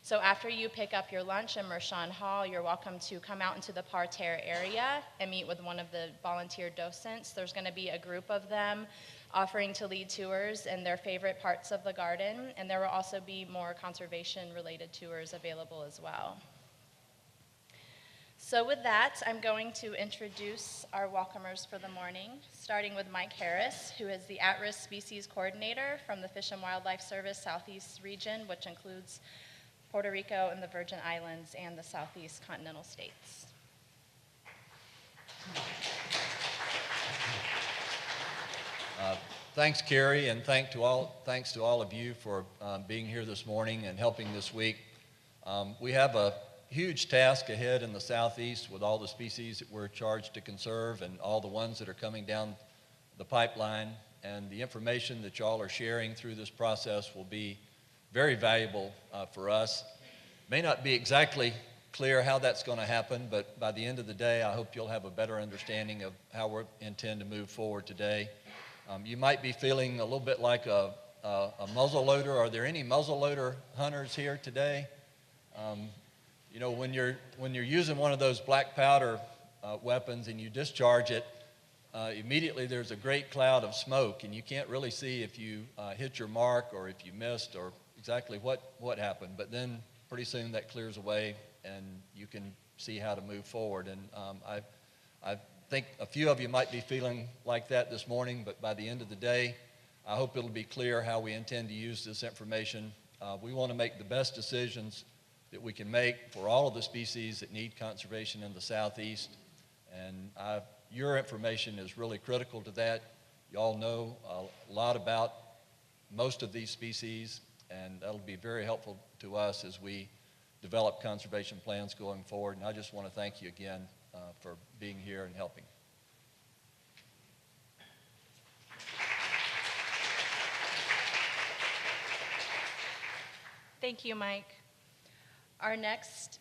So after you pick up your lunch in Mershon Hall, you're welcome to come out into the parterre area and meet with one of the volunteer docents. There's going to be a group of them offering to lead tours in their favorite parts of the garden, and there will also be more conservation-related tours available as well. So with that, I'm going to introduce our welcomers for the morning, starting with Mike Harris, who is the At-Risk Species Coordinator from the Fish and Wildlife Service Southeast region, which includes Puerto Rico and the Virgin Islands and the Southeast continental states. Thanks, Carrie, and thanks to all of you for being here this morning and helping this week. We have a huge task ahead in the Southeast with all the species that we're charged to conserve and all the ones that are coming down the pipeline, and the information that y'all are sharing through this process will be very valuable for us. May not be exactly clear how that's going to happen, but by the end of the day, I hope you'll have a better understanding of how we intend to move forward today. You might be feeling a little bit like a muzzleloader. Are there any muzzleloader hunters here today? You know, when you're using one of those black powder weapons and you discharge it, immediately there's a great cloud of smoke, and you can't really see if you hit your mark or if you missed or exactly what happened. But then pretty soon that clears away and you can see how to move forward. And I think a few of you might be feeling like that this morning, but by the end of the day, I hope it'll be clear how we intend to use this information. We want to make the best decisions that we can make for all of the species that need conservation in the Southeast. And your information is really critical to that. You all know a lot about most of these species, and that'll be very helpful to us as we develop conservation plans going forward. And I just want to thank you again for being here and helping. Thank you, Mike. Our next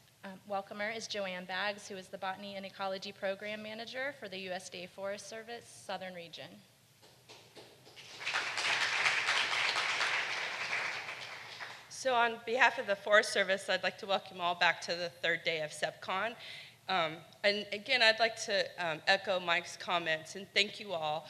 welcomer is Joanne Baggs, who is the Botany and Ecology Program Manager for the USDA Forest Service Southern Region. So on behalf of the Forest Service, I'd like to welcome you all back to the third day of SePPCon. And again, I'd like to echo Mike's comments and thank you all.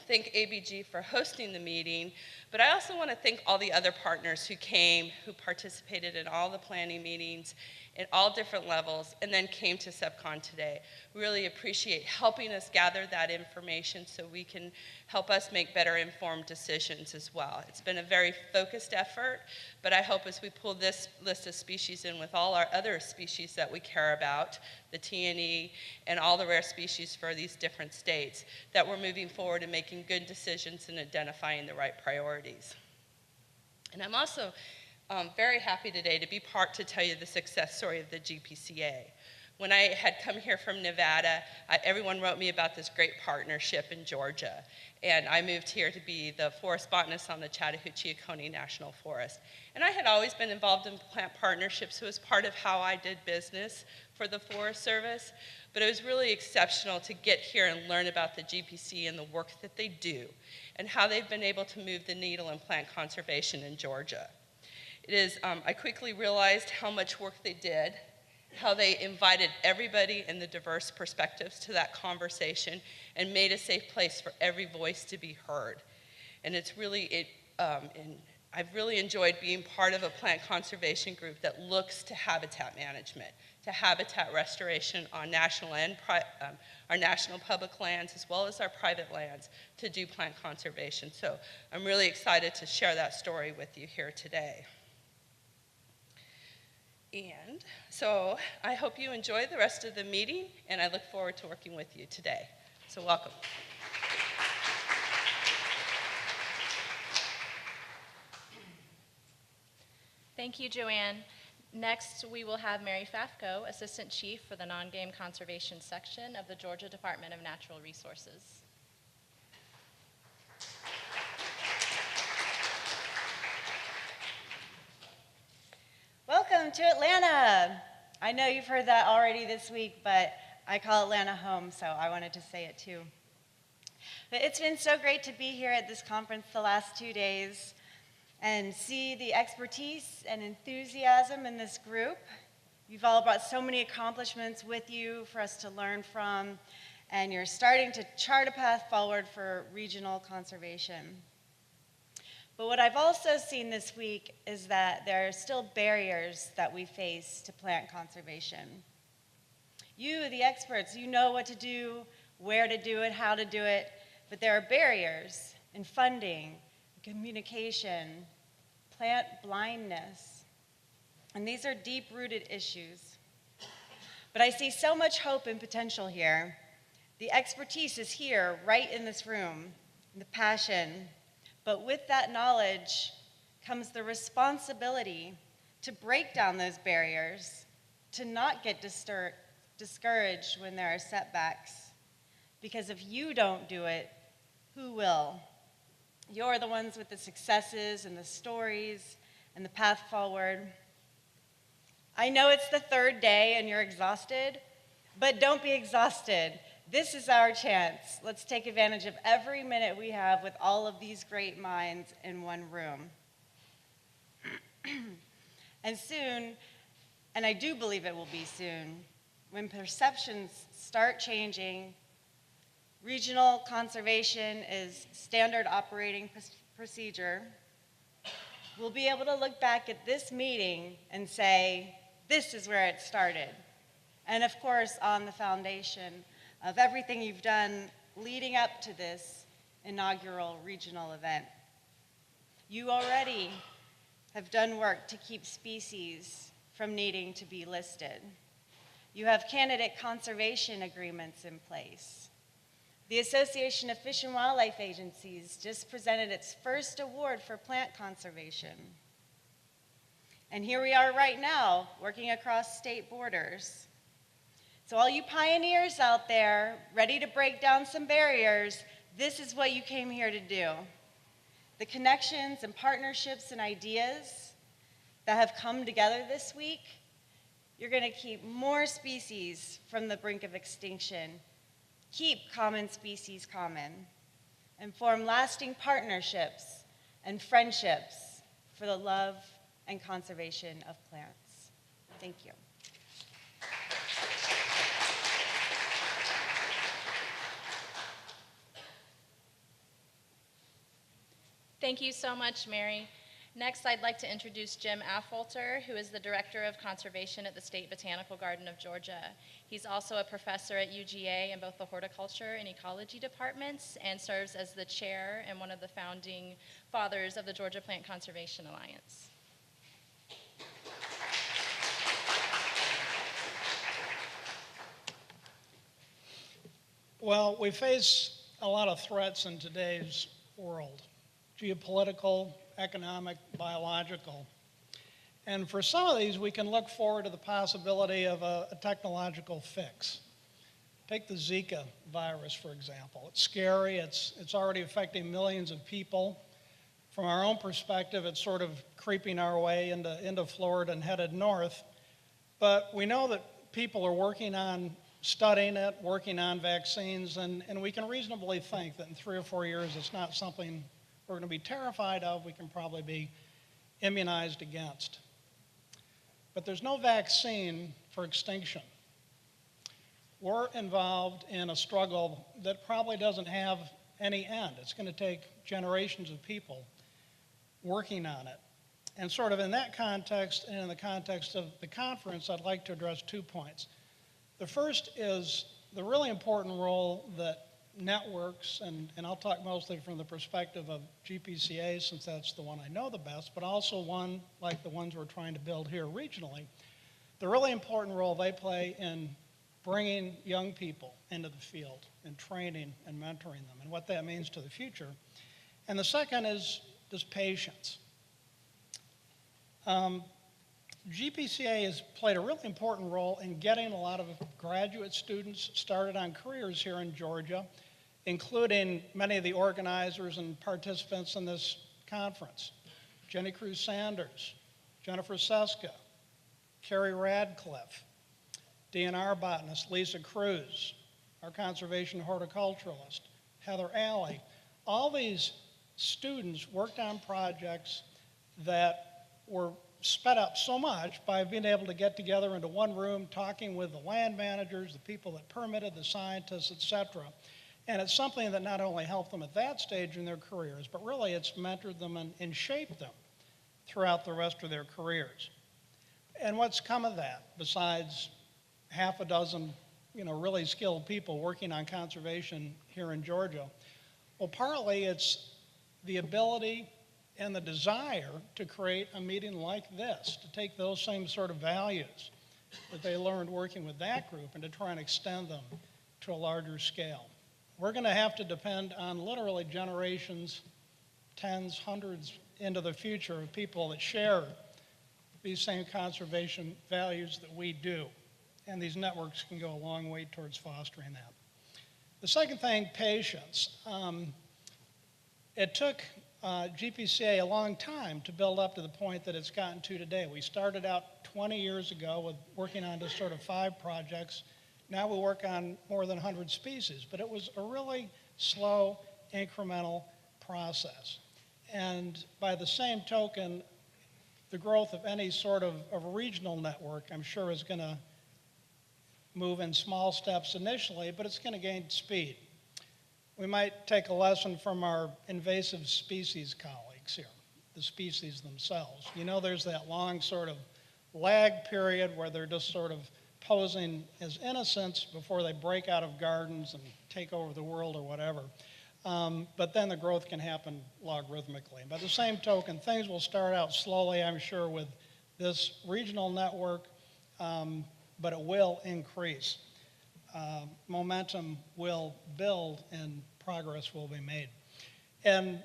Thank ABG for hosting the meeting, but I also want to thank all the other partners who came, who participated in all the planning meetings at all different levels, and then came to SePPCon today. We really appreciate helping us gather that information so we can help us make better informed decisions as well. It's been a very focused effort, but I hope as we pull this list of species in with all our other species that we care about, the T&E and all the rare species for these different states, that we're moving forward and making good decisions and identifying the right priorities. And I'm also very happy today to be part to tell you the success story of the GPCA. When I had come here from Nevada, everyone wrote me about this great partnership in Georgia. And I moved here to be the forest botanist on the Chattahoochee-Oconee National Forest. And I had always been involved in plant partnerships, so it was part of how I did business for the Forest Service. But it was really exceptional to get here and learn about the GPC and the work that they do and how they've been able to move the needle in plant conservation in Georgia. I quickly realized how much work they did, how they invited everybody and the diverse perspectives to that conversation and made a safe place for every voice to be heard. And I've really enjoyed being part of a plant conservation group that looks to habitat management, to habitat restoration on national and our national public lands as well as our private lands to do plant conservation. So I'm really excited to share that story with you here today. And so I hope you enjoy the rest of the meeting, and I look forward to working with you today. So welcome. Thank you, Joanne. Next, we will have Mary Fafko, Assistant Chief for the Non-Game Conservation Section of the Georgia Department of Natural Resources. Welcome to Atlanta. I know you've heard that already this week, but I call Atlanta home, so I wanted to say it too. But it's been so great to be here at this conference the last 2 days. and see the expertise and enthusiasm in this group. You've all brought so many accomplishments with you for us to learn from, and you're starting to chart a path forward for regional conservation. But what I've also seen this week is that there are still barriers that we face to plant conservation. You, the experts, you know what to do, where to do it, how to do it, but there are barriers in funding, communication, plant blindness, and these are deep-rooted issues. But I see so much hope and potential here. The expertise is here, right in this room, the passion. But with that knowledge comes the responsibility to break down those barriers, to not get discouraged when there are setbacks. Because if you don't do it, who will? You're the ones with the successes and the stories and the path forward. I know it's the third day and you're exhausted, but don't be exhausted. This is our chance. Let's take advantage of every minute we have with all of these great minds in one room. And soon, and I do believe it will be soon, when perceptions start changing, regional conservation is standard operating procedure, we'll be able to look back at this meeting and say, this is where it started. And of course, on the foundation of everything you've done leading up to this inaugural regional event. You already have done work to keep species from needing to be listed. You have candidate conservation agreements in place. The Association of Fish and Wildlife Agencies just presented its first award for plant conservation. And here we are right now, working across state borders. So all you pioneers out there, ready to break down some barriers, this is what you came here to do. The connections and partnerships and ideas that have come together this week, you're going to keep more species from the brink of extinction, keep common species common, and form lasting partnerships and friendships for the love and conservation of plants. Thank you. Thank you so much, Mary. Next, I'd like to introduce Jim Affolter, who is the Director of Conservation at the State Botanical Garden of Georgia. He's also a professor at UGA in both the Horticulture and Ecology departments and serves as the chair and one of the founding fathers of the Georgia Plant Conservation Alliance. Well, we face a lot of threats in today's world. Geopolitical, economic, biological. And for some of these, we can look forward to the possibility of a technological fix. Take the Zika virus, for example. It's scary. It's already affecting millions of people. From our own perspective, it's sort of creeping our way into Florida and headed north. But we know that people are working on studying it, working on vaccines, and we can reasonably think that in 3 or 4 years, it's not something we're going to be terrified of, we can probably be immunized against. But there's no vaccine for extinction. We're involved in a struggle that probably doesn't have any end. It's going to take generations of people working on it. And sort of in that context and in the context of the conference, I'd like to address 2 points. The first is the really important role that networks, and I'll talk mostly from the perspective of GPCA since that's the one I know the best, but also one like the ones we're trying to build here regionally, the really important role they play in bringing young people into the field and training and mentoring them and what that means to the future. And the second is just patience. GPCA has played a really important role in getting a lot of graduate students started on careers here in Georgia, including many of the organizers and participants in this conference. Jenny Cruz Sanders, Jennifer Seska, Carrie Radcliffe, DNR botanist Lisa Cruz, our conservation horticulturalist, Heather Alley. All these students worked on projects that were sped up so much by being able to get together into one room, talking with the land managers, the people that permitted, the scientists, et cetera. And it's something that not only helped them at that stage in their careers, but really it's mentored them and shaped them throughout the rest of their careers. And what's come of that, besides half a dozen, really skilled people working on conservation here in Georgia? Well, partly it's the ability and the desire to create a meeting like this, to take those same sort of values that they learned working with that group and to try and extend them to a larger scale. We're going to have to depend on literally generations, tens, hundreds into the future of people that share these same conservation values that we do. And these networks can go a long way towards fostering that. The second thing, patience. It took GPCA a long time to build up to the point that it's gotten to today. We started out 20 years ago with working on just sort of 5 projects. Now we work on more than 100 species, but it was a really slow, incremental process. And by the same token, the growth of any sort of regional network, I'm sure, is going to move in small steps initially, but it's going to gain speed. We might take a lesson from our invasive species colleagues here, the species themselves. There's that long sort of lag period where they're just sort of posing as innocents before they break out of gardens and take over the world or whatever. But then the growth can happen logarithmically. By the same token, things will start out slowly, I'm sure, with this regional network, but it will increase. Momentum will build and progress will be made. And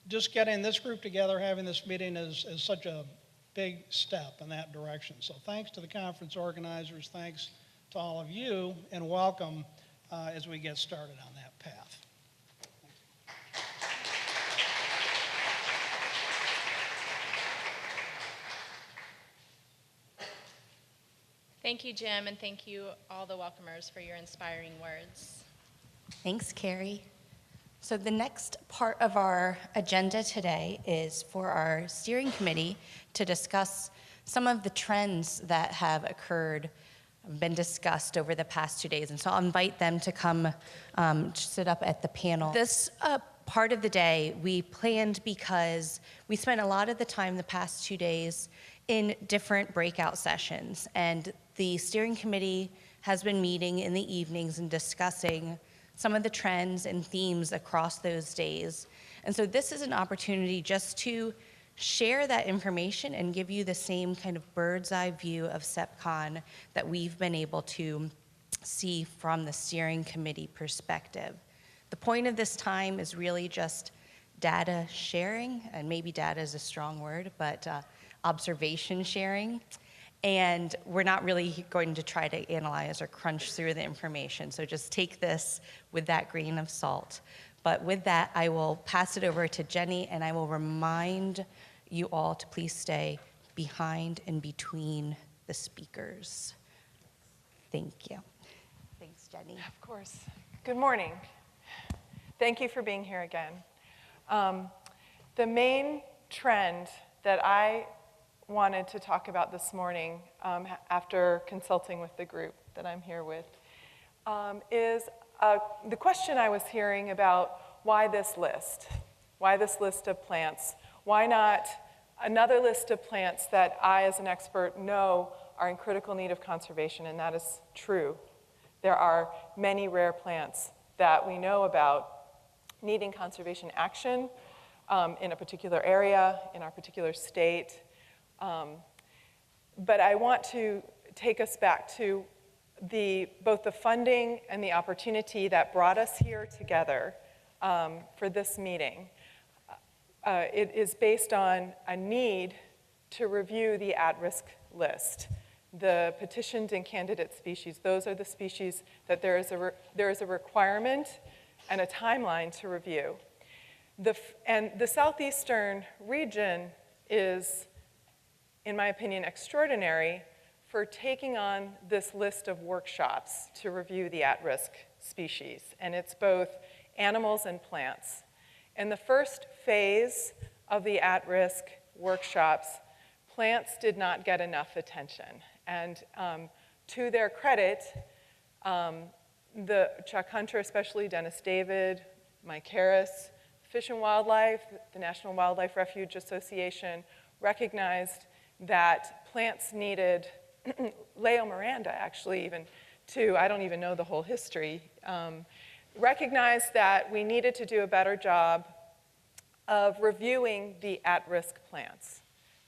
just getting this group together, having this meeting is such a big step in that direction. So thanks to the conference organizers, thanks to all of you, and welcome as we get started on that path. Thank you, Jim, and thank you all the welcomers for your inspiring words. Thanks, Carrie. So the next part of our agenda today is for our steering committee to discuss some of the trends that have occurred, been discussed over the past 2 days. And so I'll invite them to come sit up at the panel. This part of the day we planned because we spent a lot of the time the past 2 days in different breakout sessions. And the steering committee has been meeting in the evenings and discussing some of the trends and themes across those days. And so this is an opportunity just to share that information and give you the same kind of bird's eye view of SePPCon that we've been able to see from the steering committee perspective. The point of this time is really just data sharing, and maybe data is a strong word, but observation sharing. And we're not really going to try to analyze or crunch through the information, so just take this with that grain of salt. But with that, I will pass it over to Jenny, and I will remind you all to please stay behind and between the speakers. Thank you. Thanks, Jenny. Of course. Good morning. Thank you for being here again. The main trend that I wanted to talk about this morning after consulting with the group that I'm here with is the question I was hearing about why this list of plants? Why not another list of plants that I as an expert know are in critical need of conservation? And that is true. There are many rare plants that we know about needing conservation action in a particular area, in our particular state. But I want to take us back to both the funding and the opportunity that brought us here together for this meeting. It is based on a need to review the at-risk list. The petitioned and candidate species, those are the species that there is a requirement and a timeline to review. And the southeastern region is, in my opinion, extraordinary for taking on this list of workshops to review the at-risk species. And it's both animals and plants. And the first phase of the at-risk workshops, plants did not get enough attention. And to their credit, Chuck Hunter especially, Dennis David, Mike Harris, Fish and Wildlife, the National Wildlife Refuge Association recognized that plants needed, Leo Miranda actually even, too, I don't even know the whole history, recognized that we needed to do a better job of reviewing the at-risk plants,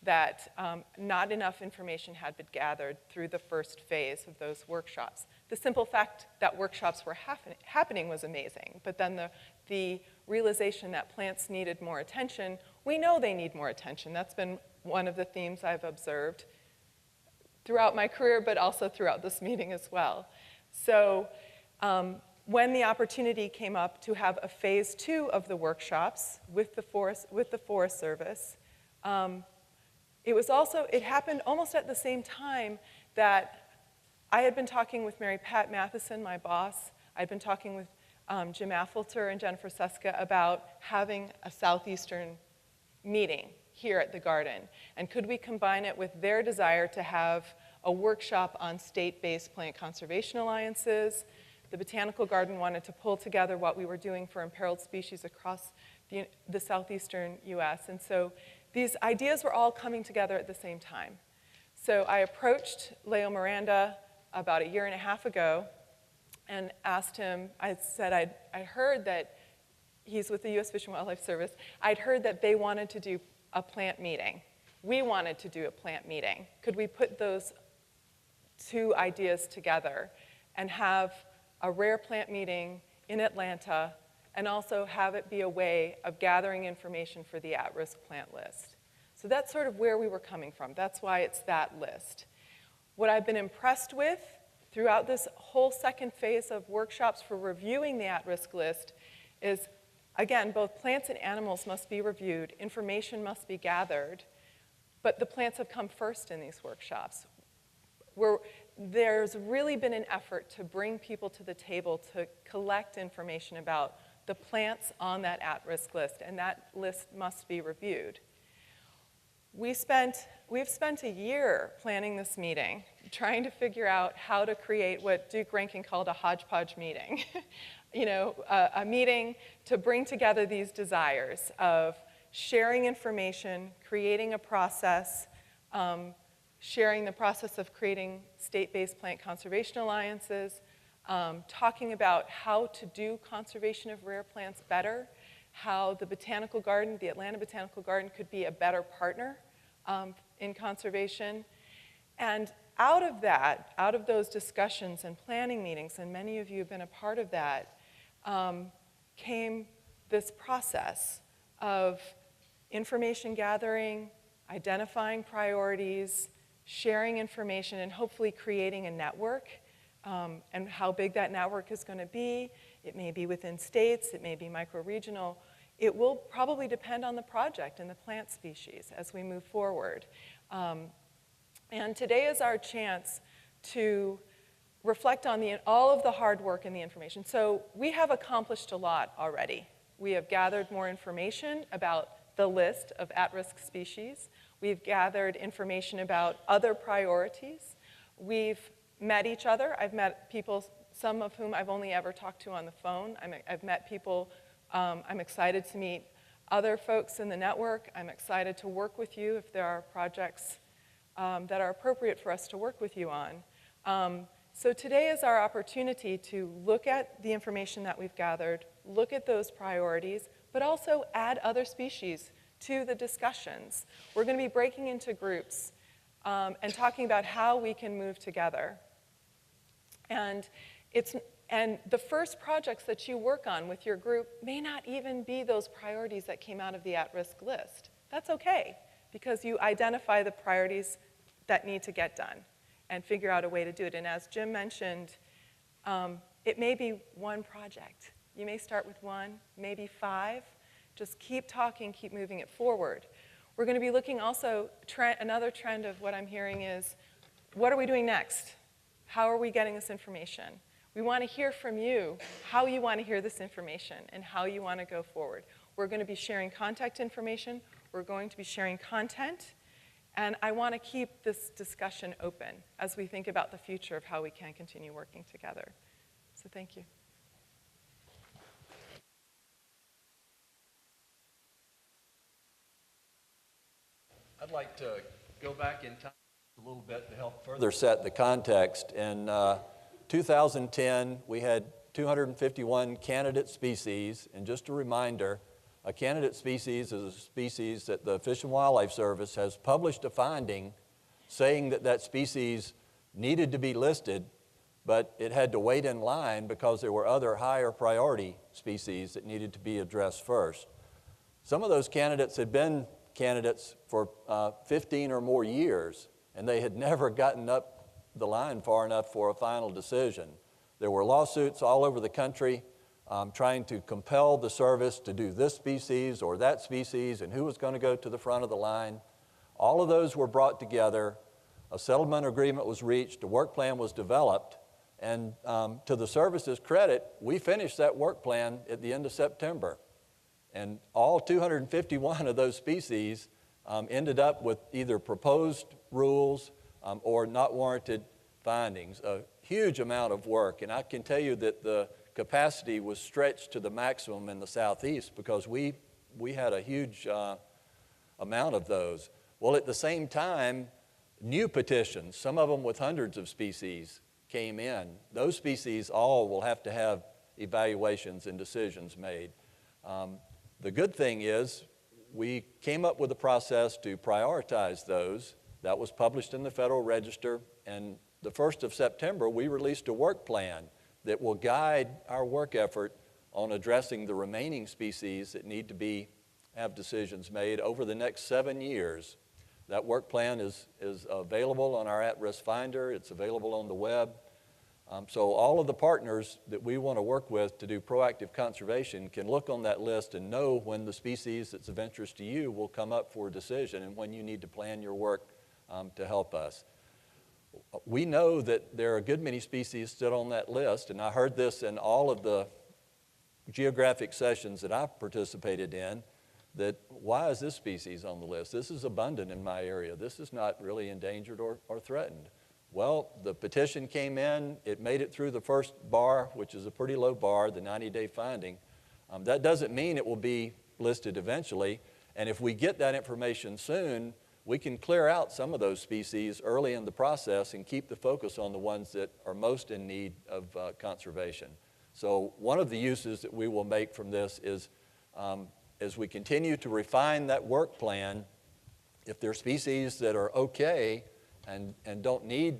that not enough information had been gathered through the first phase of those workshops. The simple fact that workshops were happening was amazing, but then the realization that plants needed more attention, we know they need more attention. That's been one of the themes I've observed throughout my career, but also throughout this meeting as well. So when the opportunity came up to have a phase 2 of the workshops with the Forest Service, it happened almost at the same time that I had been talking with Mary Pat Matheson, my boss. I'd been talking with Jim Affelter and Jennifer Seska about having a Southeastern meeting here at the garden. And could we combine it with their desire to have a workshop on state-based plant conservation alliances? The Botanical Garden wanted to pull together what we were doing for imperiled species across the southeastern US. And so these ideas were all coming together at the same time. So I approached Leo Miranda about 1.5 years ago and asked him, I said I heard that he's with the US Fish and Wildlife Service. I'd heard that they wanted to do a plant meeting. We wanted to do a plant meeting. Could we put those two ideas together and have a rare plant meeting in Atlanta and also have it be a way of gathering information for the at-risk plant list? So that's sort of where we were coming from. That's why it's that list. What I've been impressed with throughout this whole second phase of workshops for reviewing the at-risk list is, again, both plants and animals must be reviewed, information must be gathered, but the plants have come first in these workshops. There's really been an effort to bring people to the table to collect information about the plants on that at-risk list, and that list must be reviewed. We've spent 1 year planning this meeting, trying to figure out how to create what Duke Rankin called a hodgepodge meeting. A meeting to bring together these desires of sharing information, creating a process, sharing the process of creating state-based plant conservation alliances, talking about how to do conservation of rare plants better, how the Botanical Garden, the Atlanta Botanical Garden, could be a better partner in conservation. And out of those discussions and planning meetings, and many of you have been a part of that, came this process of information gathering, identifying priorities, sharing information, and hopefully creating a network. And how big that network is going to be. It may be within states, it may be micro-regional. It will probably depend on the project and the plant species as we move forward. And today is our chance to reflect on all of the hard work and the information. So we have accomplished a lot already. We have gathered more information about the list of at-risk species. We've gathered information about other priorities. We've met each other. I've met people, some of whom I've only ever talked to on the phone. I've met people, I'm excited to meet other folks in the network. I'm excited to work with you if there are projects that are appropriate for us to work with you on. So today is our opportunity to look at the information that we've gathered, look at those priorities, but also add other species to the discussions. We're going to be breaking into groups and talking about how we can move together. And the first projects that you work on with your group may not even be those priorities that came out of the at-risk list. That's okay, because you identify the priorities that need to get done and figure out a way to do it. And as Jim mentioned, it may be one project. You may start with one, maybe 5. Just keep talking, keep moving it forward. We're going to be looking also, another trend of what I'm hearing is, what are we doing next? How are we getting this information? We want to hear from you how you want to hear this information and how you want to go forward. We're going to be sharing contact information. We're going to be sharing content, and I want to keep this discussion open as we think about the future of how we can continue working together. So thank you. I'd like to go back in time a little bit to help further set the context. In 2010, we had 251 candidate species, and just a reminder, a candidate species is a species that the Fish and Wildlife Service has published a finding saying that that species needed to be listed, but it had to wait in line because there were other higher priority species that needed to be addressed first. Some of those candidates had been candidates for 15 or more years, and they had never gotten up the line far enough for a final decision. There were lawsuits all over the country trying to compel the service to do this species or that species and who was going to go to the front of the line. All of those were brought together. A settlement agreement was reached. A work plan was developed. And to the service's credit, we finished that work plan at the end of September. And all 251 of those species ended up with either proposed rules or not warranted findings. A huge amount of work. And I can tell you that the capacity was stretched to the maximum in the Southeast because we had a huge amount of those. Well, at the same time, new petitions, some of them with hundreds of species, came in. Those species all will have to have evaluations and decisions made. The good thing is we came up with a process to prioritize those. That was published in the Federal Register, and the 1st of September, we released a work plan that will guide our work effort on addressing the remaining species that need to have decisions made over the next 7 years. That work plan is available on our at-risk finder. It's available on the web. So all of the partners that we want to work with to do proactive conservation can look on that list and know when the species that's of interest to you will come up for a decision and when you need to plan your work to help us. We know that there are a good many species still on that list, and I heard this in all of the geographic sessions that I've participated in, that why is this species on the list? This is abundant in my area. This is not really endangered or threatened. Well, the petition came in. It made it through the first bar, which is a pretty low bar, the 90-day finding. That doesn't mean it will be listed eventually, and if we get that information soon, we can clear out some of those species early in the process and keep the focus on the ones that are most in need of conservation. So one of the uses that we will make from this is as we continue to refine that work plan, if there are species that are okay and don't need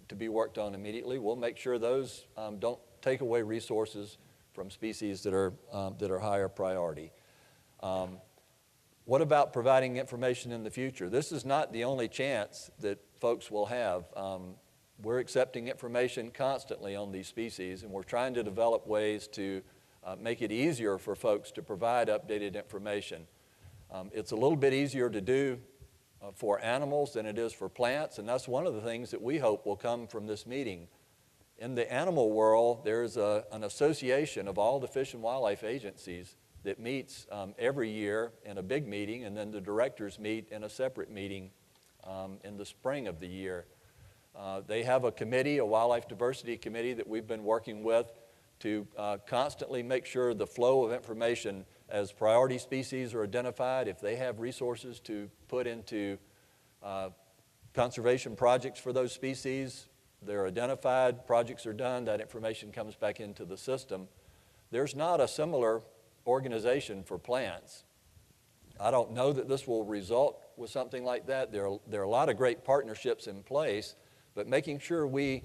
to be worked on immediately, we'll make sure those don't take away resources from species that are higher priority. What about providing information in the future? This is not the only chance that folks will have. We're accepting information constantly on these species, and we're trying to develop ways to make it easier for folks to provide updated information. It's a little bit easier to do for animals than it is for plants, and that's one of the things that we hope will come from this meeting. In the animal world, there's an association of all the fish and wildlife agencies that meets every year in a big meeting, and then the directors meet in a separate meeting in the spring of the year. They have a committee, a wildlife diversity committee that we've been working with to constantly make sure the flow of information as priority species are identified, if they have resources to put into conservation projects for those species, they're identified, projects are done, that information comes back into the system. There's not a similar organization for plants. I don't know that this will result with something like that. There are a lot of great partnerships in place, but making sure we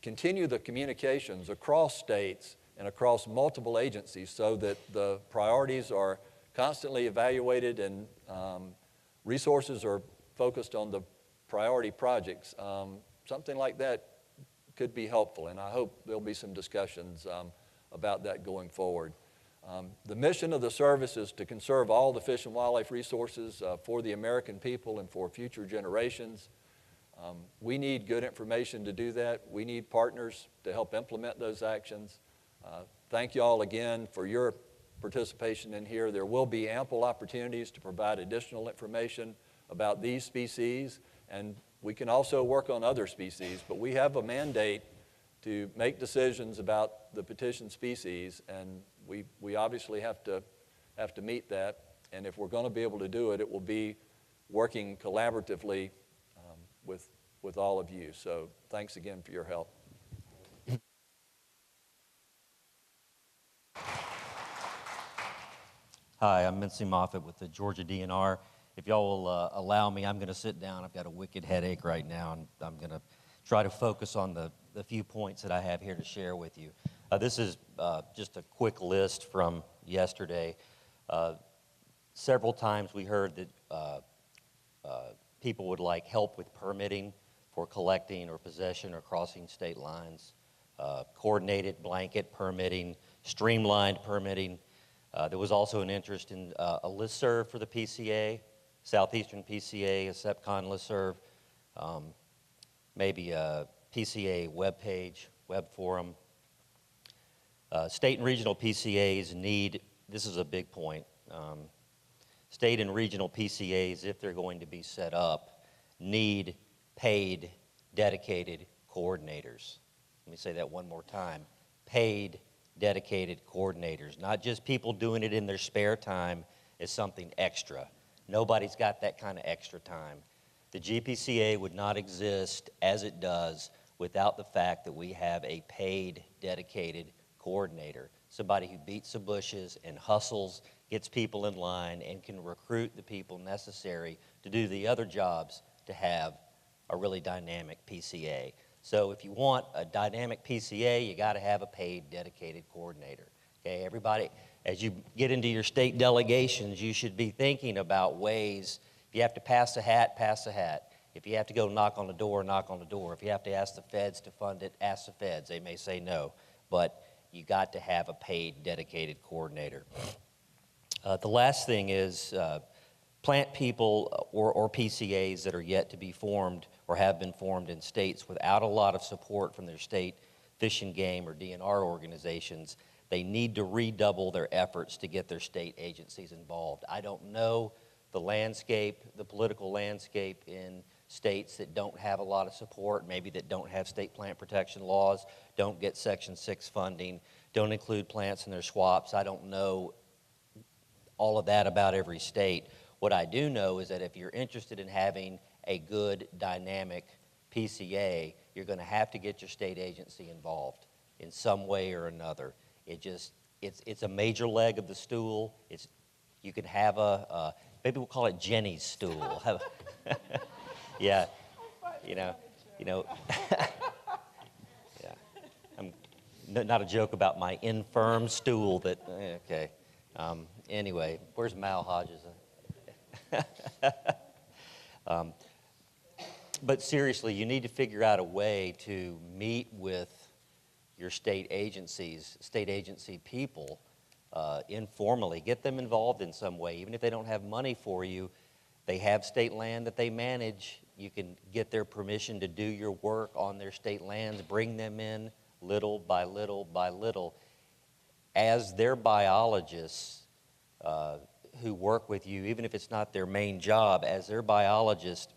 continue the communications across states and across multiple agencies so that the priorities are constantly evaluated and resources are focused on the priority projects. Something like that could be helpful, and I hope there'll be some discussions about that going forward. The mission of the service is to conserve all the fish and wildlife resources for the American people and for future generations. We need good information to do that. We need partners to help implement those actions. Thank you all again for your participation in here. There will be ample opportunities to provide additional information about these species, and we can also work on other species, but we have a mandate to make decisions about the petition species, and we obviously have to meet that. And if we're going to be able to do it, it will be working collaboratively with all of you. So thanks again for your help. Hi, I'm Mincy Moffett with the Georgia DNR. If y'all will allow me, I'm going to sit down. I've got a wicked headache right now, and I'm going to try to focus on the few points that I have here to share with you. This is just a quick list from yesterday. Several times we heard that people would like help with permitting for collecting or possession or crossing state lines, coordinated blanket permitting, streamlined permitting. There was also an interest in a listserv for the PCA, Southeastern PCA, a SePPCon listserv, maybe a PCA webpage, web forum. State and regional PCAs need, this is a big point, state and regional PCAs, if they're going to be set up, need paid, dedicated coordinators. Let me say that one more time. Paid, dedicated coordinators, not just people doing it in their spare time as something extra. Nobody's got that kind of extra time. The GPCA would not exist as it does without the fact that we have a paid, dedicated coordinator, somebody who beats the bushes and hustles, gets people in line, and can recruit the people necessary to do the other jobs to have a really dynamic PCA. So if you want a dynamic PCA, you got to have a paid, dedicated coordinator. Okay, everybody, as you get into your state delegations, you should be thinking about ways. If you have to pass a hat, pass a hat. If you have to go knock on the door, knock on the door. If you have to ask the feds to fund it, ask the feds. They may say no, but you got to have a paid, dedicated coordinator. The last thing is plant people or PCAs that are yet to be formed or have been formed in states without a lot of support from their state fish and game or DNR organizations. They need to redouble their efforts to get their state agencies involved. I don't know the landscape, the political landscape in states that don't have a lot of support, maybe that don't have state plant protection laws, don't get Section 6 funding, don't include plants in their swaps. I don't know all of that about every state. What I do know is that if you're interested in having a good, dynamic PCA, you're going to have to get your state agency involved in some way or another. It's a major leg of the stool. You can have maybe we'll call it Jenny's stool. Yeah, you know, yeah. Not a joke about my infirm stool that, okay. Anyway, where's Mal Hodges? But seriously, you need to figure out a way to meet with your state agencies, state agency people, informally. Get them involved in some way. Even if they don't have money for you, they have state land that they manage. You can get their permission to do your work on their state lands, bring them in little by little by little. As their biologists who work with you, even if it's not their main job, as their biologists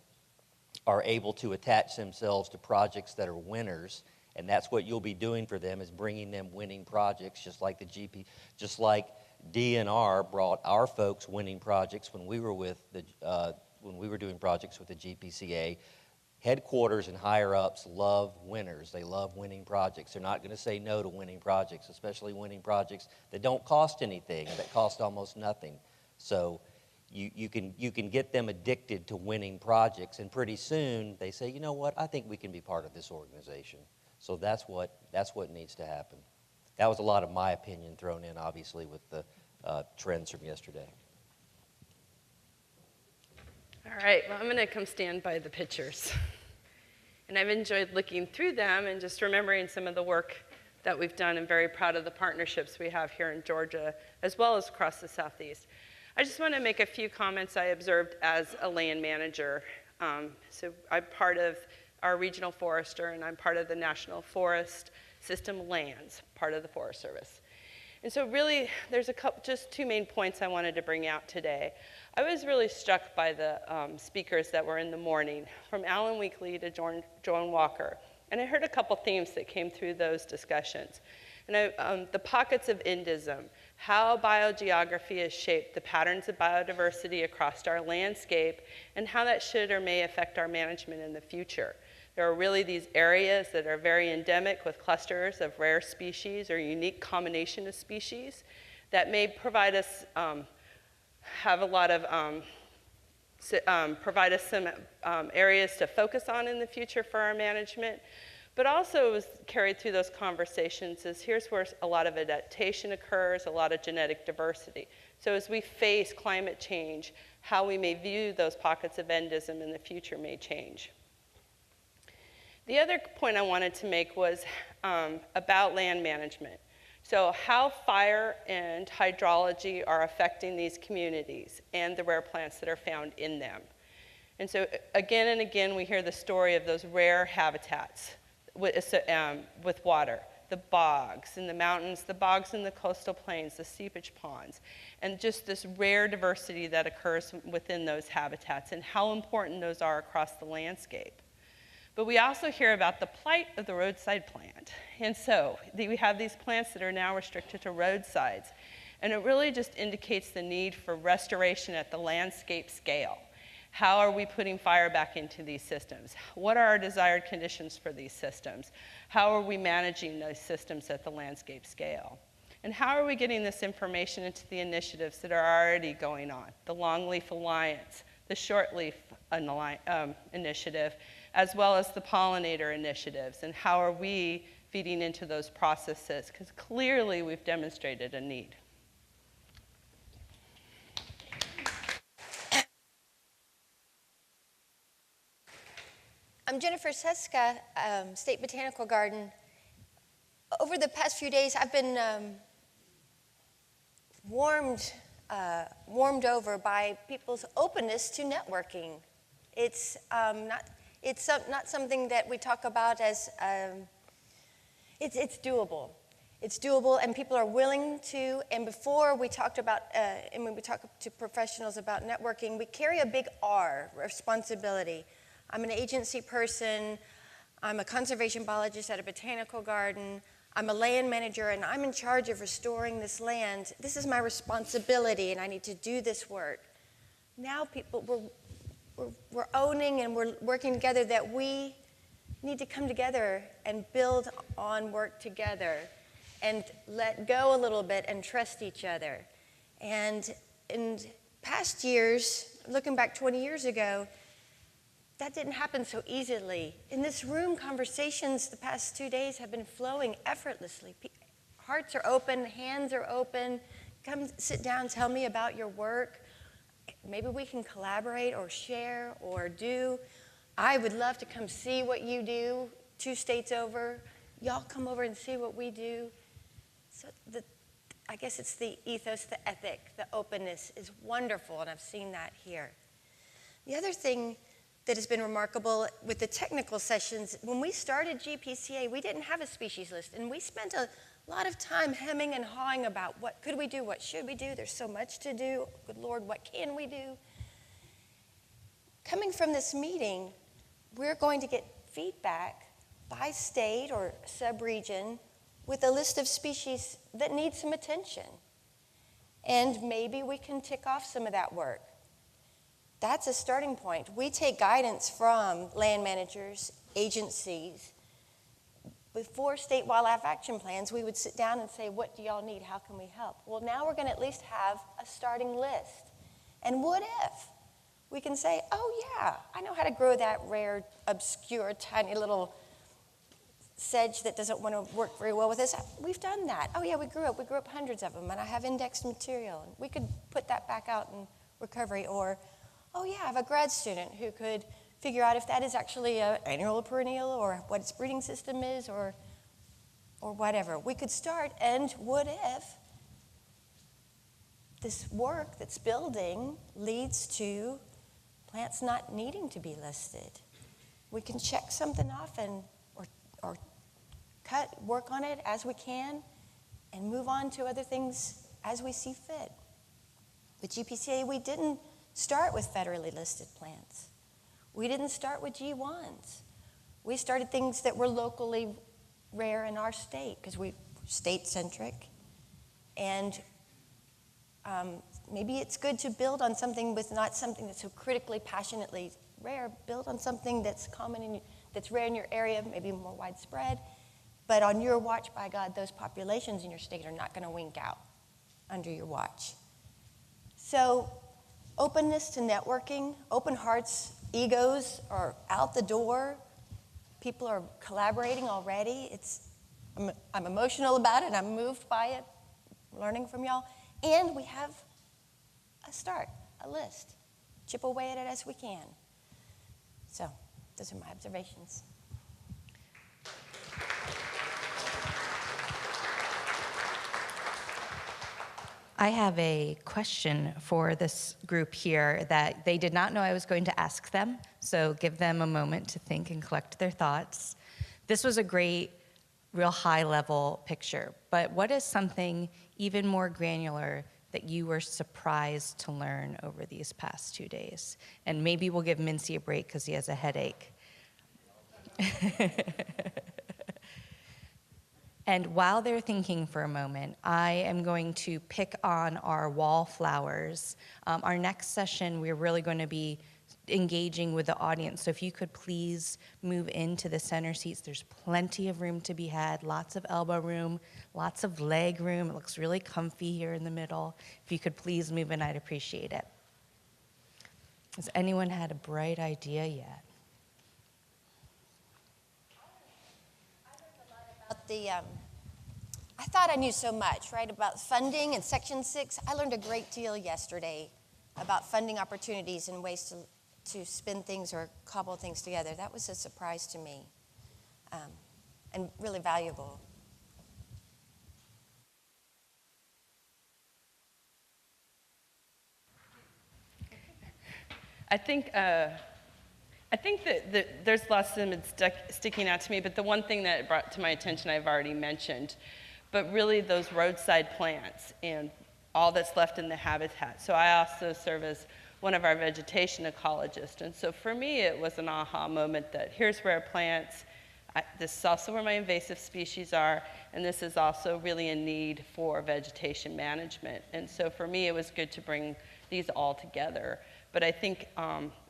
are able to attach themselves to projects that are winners, and that's what you'll be doing for them, is bringing them winning projects, just like just like DNR brought our folks winning projects when we were doing projects with the GPCA. Headquarters and higher ups love winners. They love winning projects. They're not going to say no to winning projects, especially winning projects that don't cost anything, that cost almost nothing. So you can get them addicted to winning projects, and pretty soon they say, you know what, I think we can be part of this organization. So that's what needs to happen. That was a lot of my opinion thrown in, obviously, with the trends from yesterday. All right, well, I'm going to come stand by the pictures. And I've enjoyed looking through them and just remembering some of the work that we've done. I'm very proud of the partnerships we have here in Georgia, as well as across the Southeast. I just want to make a few comments I observed as a land manager. So I'm part of our regional forester, and I'm part of the National Forest System Lands, part of the Forest Service. And so really, there's just two main points I wanted to bring out today. I was really struck by the speakers that were in the morning, from Alan Weekly to Joan Walker. And I heard a couple themes that came through those discussions. And the pockets of Indism, how biogeography has shaped the patterns of biodiversity across our landscape, and how that should or may affect our management in the future. There are really these areas that are very endemic with clusters of rare species or unique combination of species that may provide us, provide us some areas to focus on in the future for our management. But also it was carried through those conversations is here's where a lot of adaptation occurs, a lot of genetic diversity. So as we face climate change, how we may view those pockets of endism in the future may change. The other point I wanted to make was about land management. So how fire and hydrology are affecting these communities and the rare plants that are found in them. And so again and again, we hear the story of those rare habitats with water, the bogs in the mountains, the bogs in the coastal plains, the seepage ponds, and just this rare diversity that occurs within those habitats and how important those are across the landscape. But we also hear about the plight of the roadside plant. And so we have these plants that are now restricted to roadsides. And it really just indicates the need for restoration at the landscape scale. How are we putting fire back into these systems? What are our desired conditions for these systems? How are we managing those systems at the landscape scale? And how are we getting this information into the initiatives that are already going on? The Longleaf Alliance, the Shortleaf Initiative, as well as the pollinator initiatives, and how are we feeding into those processes? Because clearly we've demonstrated a need. I'm Jennifer Seska, State Botanical Garden. Over the past few days, I've been warmed over by people's openness to networking. It's not something that we talk about as, it's doable. It's doable, and people are willing to, and before we talked about, and when we talk to professionals about networking, we carry a big R, responsibility. I'm an agency person, I'm a conservation biologist at a botanical garden, I'm a land manager, and I'm in charge of restoring this land. This is my responsibility, and I need to do this work. Now people, we're owning and we're working together that we need to come together and build on work together and let go a little bit and trust each other. And in past years, looking back 20 years ago, that didn't happen so easily. In this room, conversations the past 2 days have been flowing effortlessly. Hearts are open, hands are open. Come sit down, tell me about your work. Maybe we can collaborate or share or do. I would love to come see what you do 2 states over. Y'all come over and see what we do. So I guess it's the ethos, the ethic, the openness is wonderful, and I've seen that here. The other thing that has been remarkable with the technical sessions, when we started GPCA, we didn't have a species list, and we spent a lot of time hemming and hawing about what could we do, what should we do, there's so much to do, good Lord, what can we do? Coming from this meeting, we're going to get feedback by state or sub-region with a list of species that need some attention. And maybe we can tick off some of that work. That's a starting point. We take guidance from land managers, agencies. Before state wildlife action plans, we would sit down and say, what do y'all need? How can we help? Well, now we're going to at least have a starting list. And what if we can say, oh yeah, I know how to grow that rare, obscure, tiny little sedge that doesn't want to work very well with us. We've done that. Oh yeah, we grew up hundreds of them, and I have indexed material. And we could put that back out in recovery. Or, oh yeah, I have a grad student who could figure out if that is actually an annual or perennial, or what its breeding system is, or whatever. We could start, and what if this work that's building leads to plants not needing to be listed? We can check something off and or work on it as we can, and move on to other things as we see fit. With GPCA, we didn't start with federally listed plants. We didn't start with G1s. We started things that were locally rare in our state because we're state-centric. And maybe it's good to build on something with not something that's so critically, passionately rare. Build on something that's common, that's rare in your area, maybe more widespread. But on your watch, by God, those populations in your state are not going to wink out under your watch. So openness to networking, open hearts, egos are out the door. People are collaborating already. I'm emotional about it. I'm moved by it, learning from y'all. And we have a start, a list. Chip away at it as we can. So those are my observations. I have a question for this group here that they did not know I was going to ask them, so give them a moment to think and collect their thoughts. This was a great, real high-level picture, but what is something even more granular that you were surprised to learn over these past 2 days? And maybe we'll give Mincy a break because he has a headache. And while they're thinking for a moment, I am going to pick on our wallflowers. Our next session, we're really going to be engaging with the audience. So if you could please move into the center seats. There's plenty of room to be had, lots of elbow room, lots of leg room. It looks really comfy here in the middle. If you could please move in, I'd appreciate it. Has anyone had a bright idea yet? I thought I knew so much, right, about funding and Section 6. I learned a great deal yesterday about funding opportunities and ways to spin things or cobble things together. That was a surprise to me and really valuable. I think that there's lots of them sticking out to me, but the one thing that it brought to my attention I've already mentioned, but really those roadside plants and all that's left in the habitat. So I also serve as one of our vegetation ecologists, and so for me it was an aha moment that here's rare plants, this is also where my invasive species are, and this is also really a need for vegetation management. And so for me it was good to bring these all together. But I think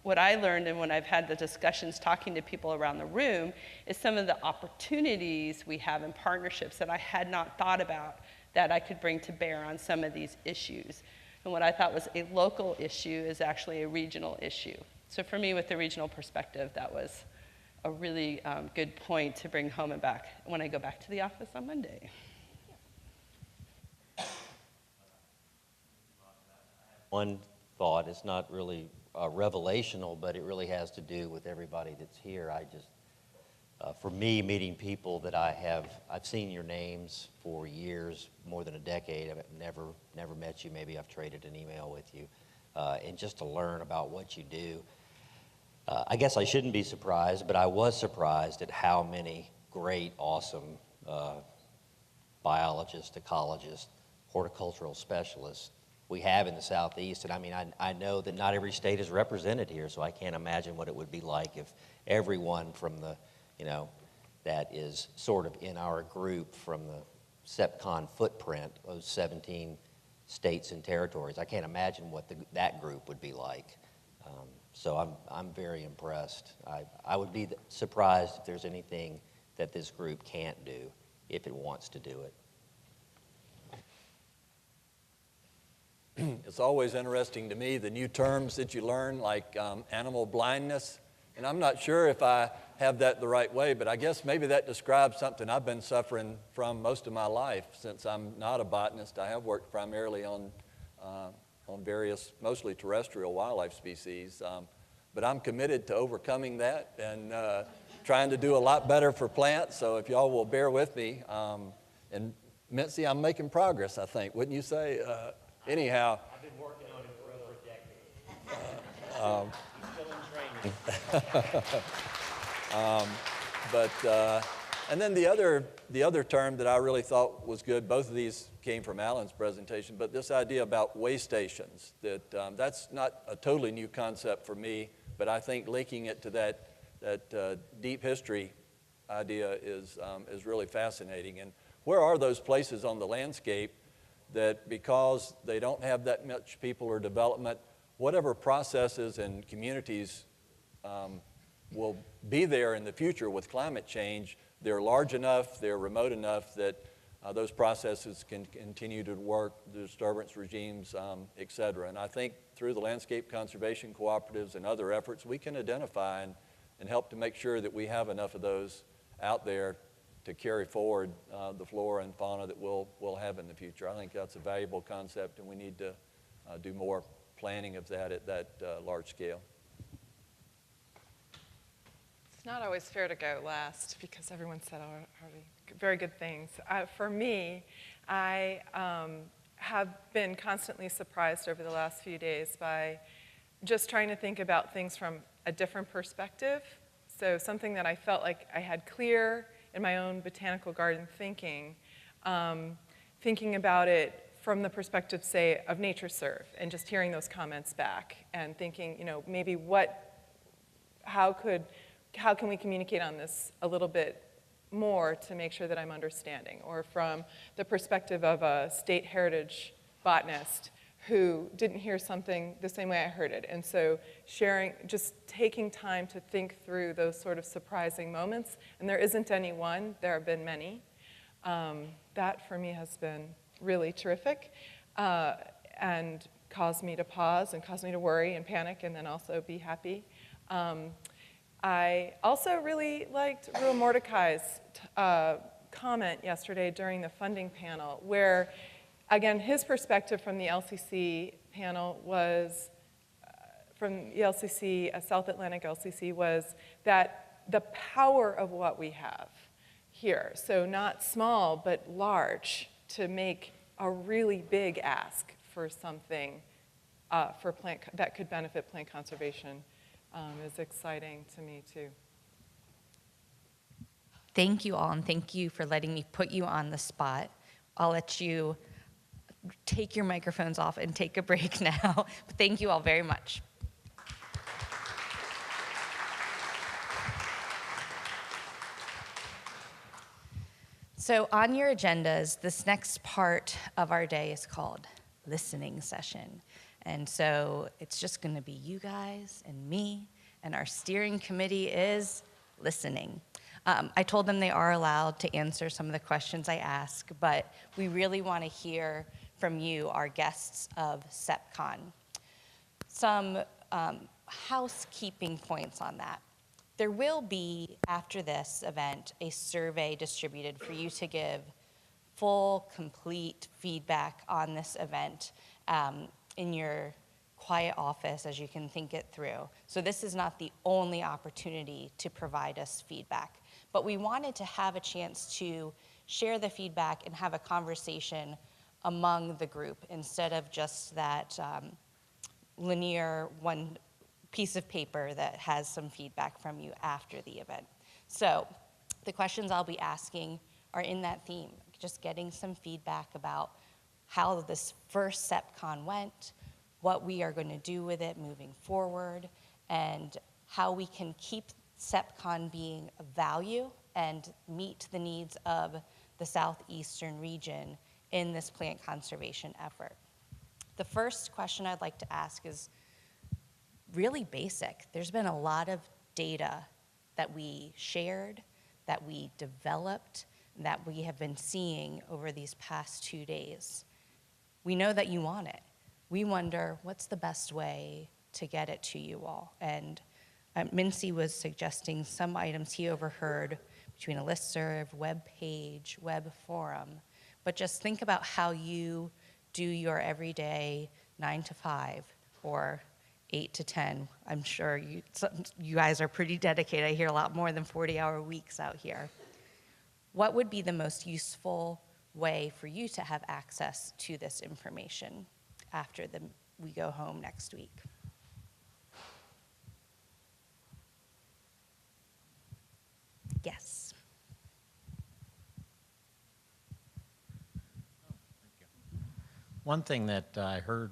what I learned and when I've had the discussions talking to people around the room is some of the opportunities we have in partnerships that I had not thought about that I could bring to bear on some of these issues. And what I thought was a local issue is actually a regional issue. So for me, with the regional perspective, that was a really good point to bring home and back when I go back to the office on Monday. One thought, it's not really revelational, but it really has to do with everybody that's here. For me, meeting people that I've seen your names for years, more than a decade. I've never met you. Maybe I've traded an email with you. And just to learn about what you do. I guess I shouldn't be surprised, but I was surprised at how many great, awesome biologists, ecologists, horticultural specialists we have in the Southeast. And I mean, I know that not every state is represented here, so I can't imagine what it would be like if everyone from the, that is sort of in our group from the SePPCon footprint, those 17 states and territories. I can't imagine what that group would be like. So I'm very impressed. I would be surprised if there's anything that this group can't do if it wants to do it. It's always interesting to me, the new terms that you learn, like animal blindness. And I'm not sure if I have that the right way, but I guess maybe that describes something I've been suffering from most of my life. Since I'm not a botanist, I have worked primarily on various, mostly terrestrial wildlife species. But I'm committed to overcoming that and trying to do a lot better for plants. So if y'all will bear with me. And Mincy, I'm making progress, I think. Wouldn't you say? Anyhow. I've been working on it for over a decade. Still in training. And then the other the other term that I really thought was good, both of these came from Alan's presentation, but this idea about way stations, that's not a totally new concept for me, but I think linking it to that deep history idea is really fascinating. And where are those places on the landscape that, because they don't have that much people or development, whatever processes and communities will be there in the future with climate change, they're large enough, they're remote enough that those processes can continue to work, the disturbance regimes, et cetera. And I think through the landscape conservation cooperatives and other efforts, we can identify and help to make sure that we have enough of those out there to carry forward the flora and fauna that we'll have in the future. I think that's a valuable concept, and we need to do more planning of that at that large scale. It's not always fair to go last because everyone said already very good things. For me, I have been constantly surprised over the last few days by just trying to think about things from a different perspective. So something that I felt like I had clear in my own botanical garden thinking, thinking about it from the perspective, say, of NatureServe, and just hearing those comments back and thinking, maybe how can we communicate on this a little bit more to make sure that I'm understanding? Or from the perspective of a state heritage botanist who didn't hear something the same way I heard it. And so just taking time to think through those sort of surprising moments. And there isn't any one, there have been many. That for me has been really terrific and caused me to pause and caused me to worry and panic and then also be happy. I also really liked Rua Mordecai's comment yesterday during the funding panel where, again, his perspective from the LCC panel was, from the LCC, South Atlantic LCC, was that the power of what we have here, so not small but large, to make a really big ask for something that could benefit plant conservation is exciting to me too. Thank you all, and thank you for letting me put you on the spot. I'll let you take your microphones off and take a break now. But thank you all very much. So on your agendas, this next part of our day is called listening session. And so it's just going to be you guys and me, and our steering committee is listening. I told them they are allowed to answer some of the questions I ask, but we really want to hear from you, our guests of SePPCon. Some housekeeping points on that. There will be, after this event, a survey distributed for you to give full, complete feedback on this event in your quiet office as you can think it through. So this is not the only opportunity to provide us feedback, but we wanted to have a chance to share the feedback and have a conversation among the group instead of just that linear one piece of paper that has some feedback from you after the event. So the questions I'll be asking are in that theme, just getting some feedback about how this first SePPCon went, what we are going to do with it moving forward, and how we can keep SePPCon being of value and meet the needs of the southeastern region in this plant conservation effort. The first question I'd like to ask is really basic. There's been a lot of data that we shared, that we developed, that we have been seeing over these past 2 days. We know that you want it. We wonder what's the best way to get it to you all. And Mincy was suggesting some items he overheard between a listserv, web page, web forum. But just think about how you do your everyday 9 to 5 or 8 to 10. I'm sure you guys are pretty dedicated. I hear a lot more than 40-hour weeks out here. What would be the most useful way for you to have access to this information after we go home next week? Yes. One thing that I heard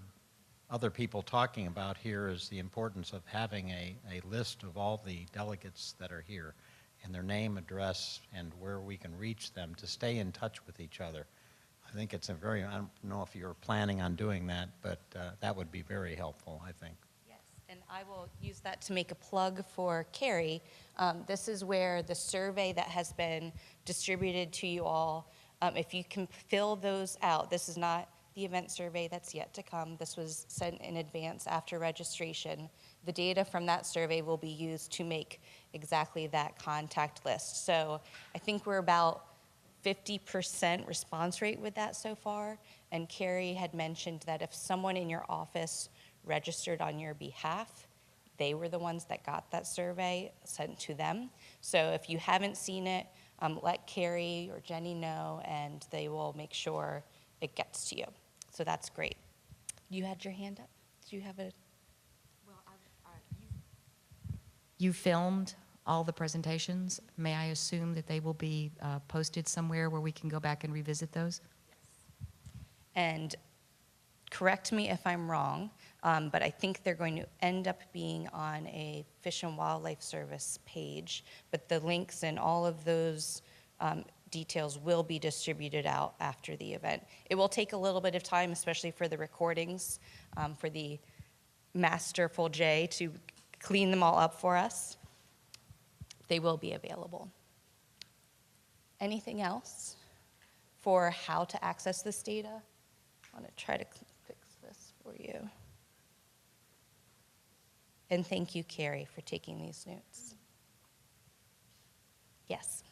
other people talking about here is the importance of having a list of all the delegates that are here and their name, address, and where we can reach them to stay in touch with each other. I think it's I don't know if you're planning on doing that, but that would be very helpful, I think. Yes, and I will use that to make a plug for Carrie. This is where the survey that has been distributed to you all, if you can fill those out, this is not the event survey that's yet to come. This was sent in advance after registration. The data from that survey will be used to make exactly that contact list. So I think we're about 50% response rate with that so far. And Carrie had mentioned that if someone in your office registered on your behalf, they were the ones that got that survey sent to them. So if you haven't seen it, let Carrie or Jenny know, and they will make sure it gets to you. So that's great. You had your hand up? Did you have a? Well, you filmed all the presentations. May I assume that they will be posted somewhere where we can go back and revisit those? And correct me if I'm wrong, but I think they're going to end up being on a Fish and Wildlife Service page, but the links and all of those details will be distributed out after the event. It will take a little bit of time, especially for the recordings, for the masterful Jay to clean them all up for us. They will be available. Anything else for how to access this data? I want to try to fix this for you. And thank you, Carrie, for taking these notes. Yes.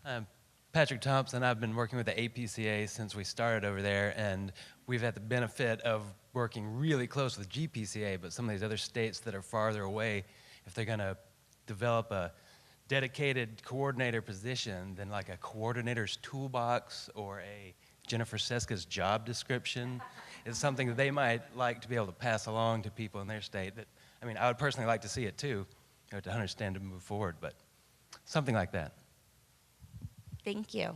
I'm Patrick Thompson. I've been working with the APCA since we started over there, and we've had the benefit of working really close with GPCA, but some of these other states that are farther away, if they're going to develop a dedicated coordinator position, then like a coordinator's toolbox or a Jennifer Seska's job description is something that they might like to be able to pass along to people in their state. That, I mean, I would personally like to see it too, to understand to move forward, but something like that. Thank you.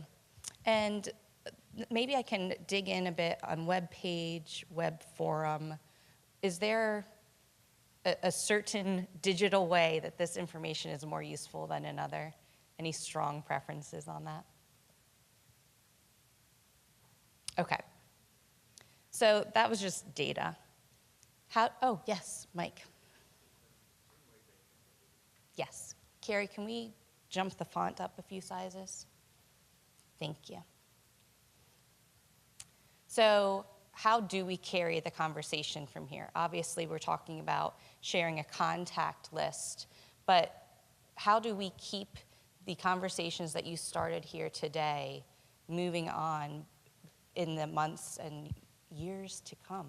And maybe I can dig in a bit on web page, web forum. Is there a certain digital way that this information is more useful than another? Any strong preferences on that? Okay. So that was just data. Oh, yes, Mike. Yes. Carrie, can we jump the font up a few sizes? Thank you. So how do we carry the conversation from here? Obviously, we're talking about sharing a contact list, but how do we keep the conversations that you started here today moving on in the months and years to come?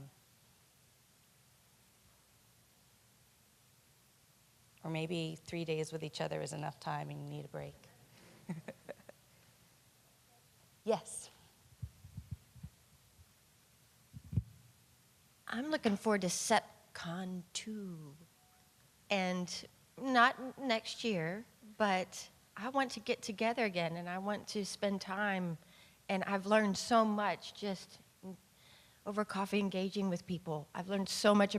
Or maybe 3 days with each other is enough time and you need a break. Yes. I'm looking forward to SePPCon 2. And not next year, but I want to get together again and I want to spend time. And I've learned so much just over coffee engaging with people. I've learned so much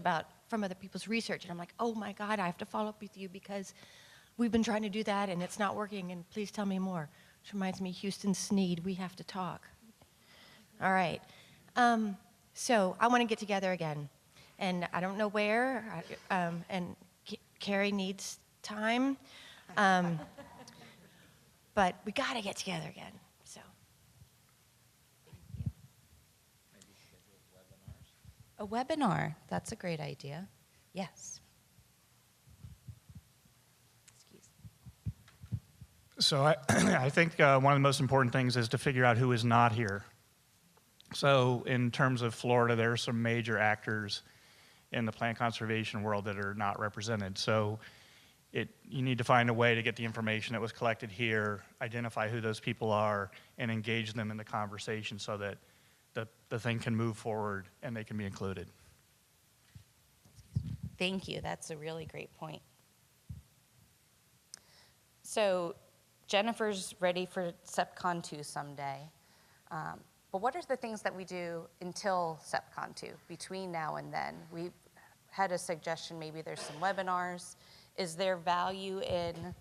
from other people's research. And I'm like, oh my God, I have to follow up with you because we've been trying to do that and it's not working. And please tell me more. Which reminds me, Houston Sneed, we have to talk. All right. So I want to get together again. And I don't know where, and Carrie needs time. But we got to get together again, so. A webinar, that's a great idea. Yes. So I think one of the most important things is to figure out who is not here. So in terms of Florida, there are some major actors in the plant conservation world that are not represented. So you need to find a way to get the information that was collected here, identify who those people are, and engage them in the conversation so that the thing can move forward and they can be included. Thank you. That's a really great point. So Jennifer's ready for SePPCon 2 someday. But what are the things that we do until SePPCon 2, between now and then? We had a suggestion, maybe there's some webinars. Is there value in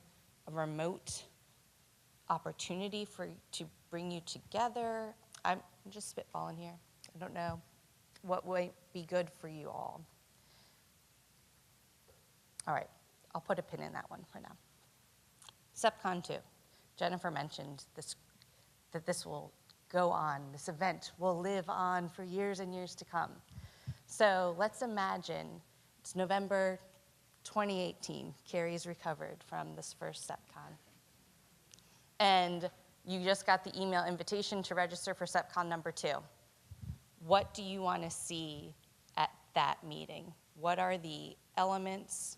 a remote opportunity to bring you together? I'm just spitballing here. I don't know what would be good for you all. All right, I'll put a pin in that one for now. SePPCon 2. Jennifer mentioned that this will go on. This event will live on for years and years to come. So let's imagine it's November 2018. Carrie's recovered from this first SePPCon. And you just got the email invitation to register for SePPCon number 2. What do you want to see at that meeting? What are the elements,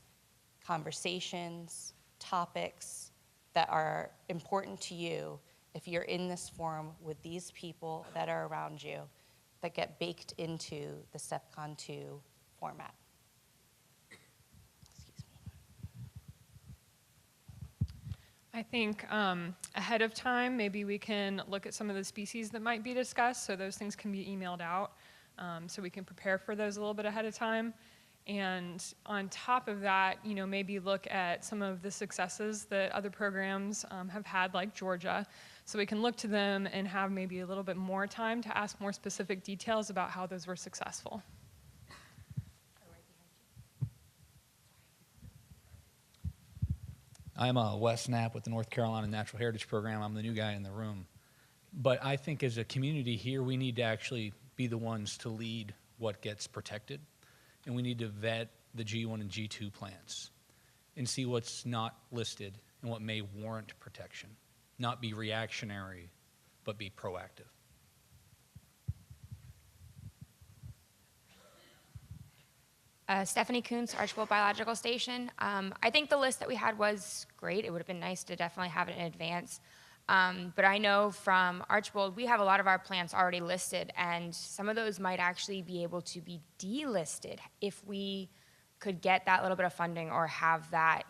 conversations, topics that are important to you if you're in this forum with these people that are around you that get baked into the SePPCon 2 format? Excuse me. I think ahead of time, maybe we can look at some of the species that might be discussed, so those things can be emailed out, so we can prepare for those a little bit ahead of time. And on top of that, maybe look at some of the successes that other programs have had, like Georgia, so we can look to them and have maybe a little bit more time to ask more specific details about how those were successful. I'm Wes Knapp with the North Carolina Natural Heritage Program. I'm the new guy in the room. But I think as a community here, we need to actually be the ones to lead what gets protected. And we need to vet the G1 and G2 plants and see what's not listed and what may warrant protection. Not be reactionary, but be proactive. Stephanie Kuntz, Archibald Biological Station. I think the list that we had was great. It would have been nice to definitely have it in advance. But I know from Archibald, we have a lot of our plants already listed, and some of those might actually be able to be delisted if we could get that little bit of funding or have that,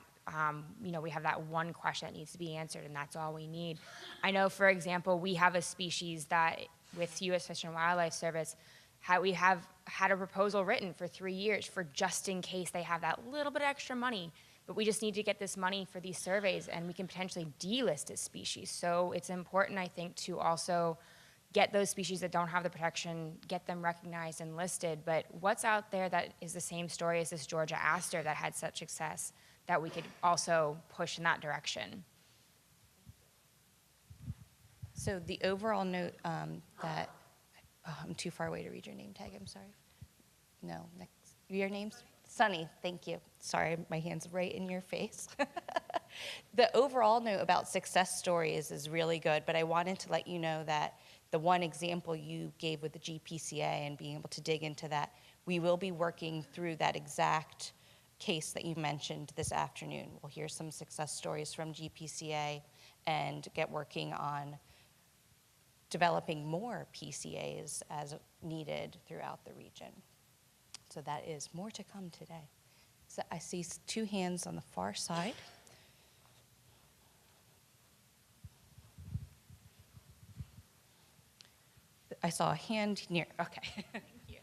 we have that one question that needs to be answered, and that's all we need. I know, for example, we have a species that with U.S. Fish and Wildlife Service, we have had a proposal written for 3 years for just in case they have that little bit of extra money. But we just need to get this money for these surveys, and we can potentially delist a species. So it's important, I think, to also get those species that don't have the protection, get them recognized and listed. But what's out there that is the same story as this Georgia aster that had such success that we could also push in that direction? So the overall note that, I'm too far away to read your name tag, I'm sorry. No, next, your name's? Sunny, thank you. Sorry, my hand's right in your face. The overall note about success stories is really good, but I wanted to let you know that the one example you gave with the GPCA and being able to dig into that, we will be working through that exact case that you mentioned this afternoon. We'll hear some success stories from GPCA and get working on developing more PCAs as needed throughout the region. So that is more to come today. So I see 2 hands on the far side. I saw a hand near, okay. Thank you.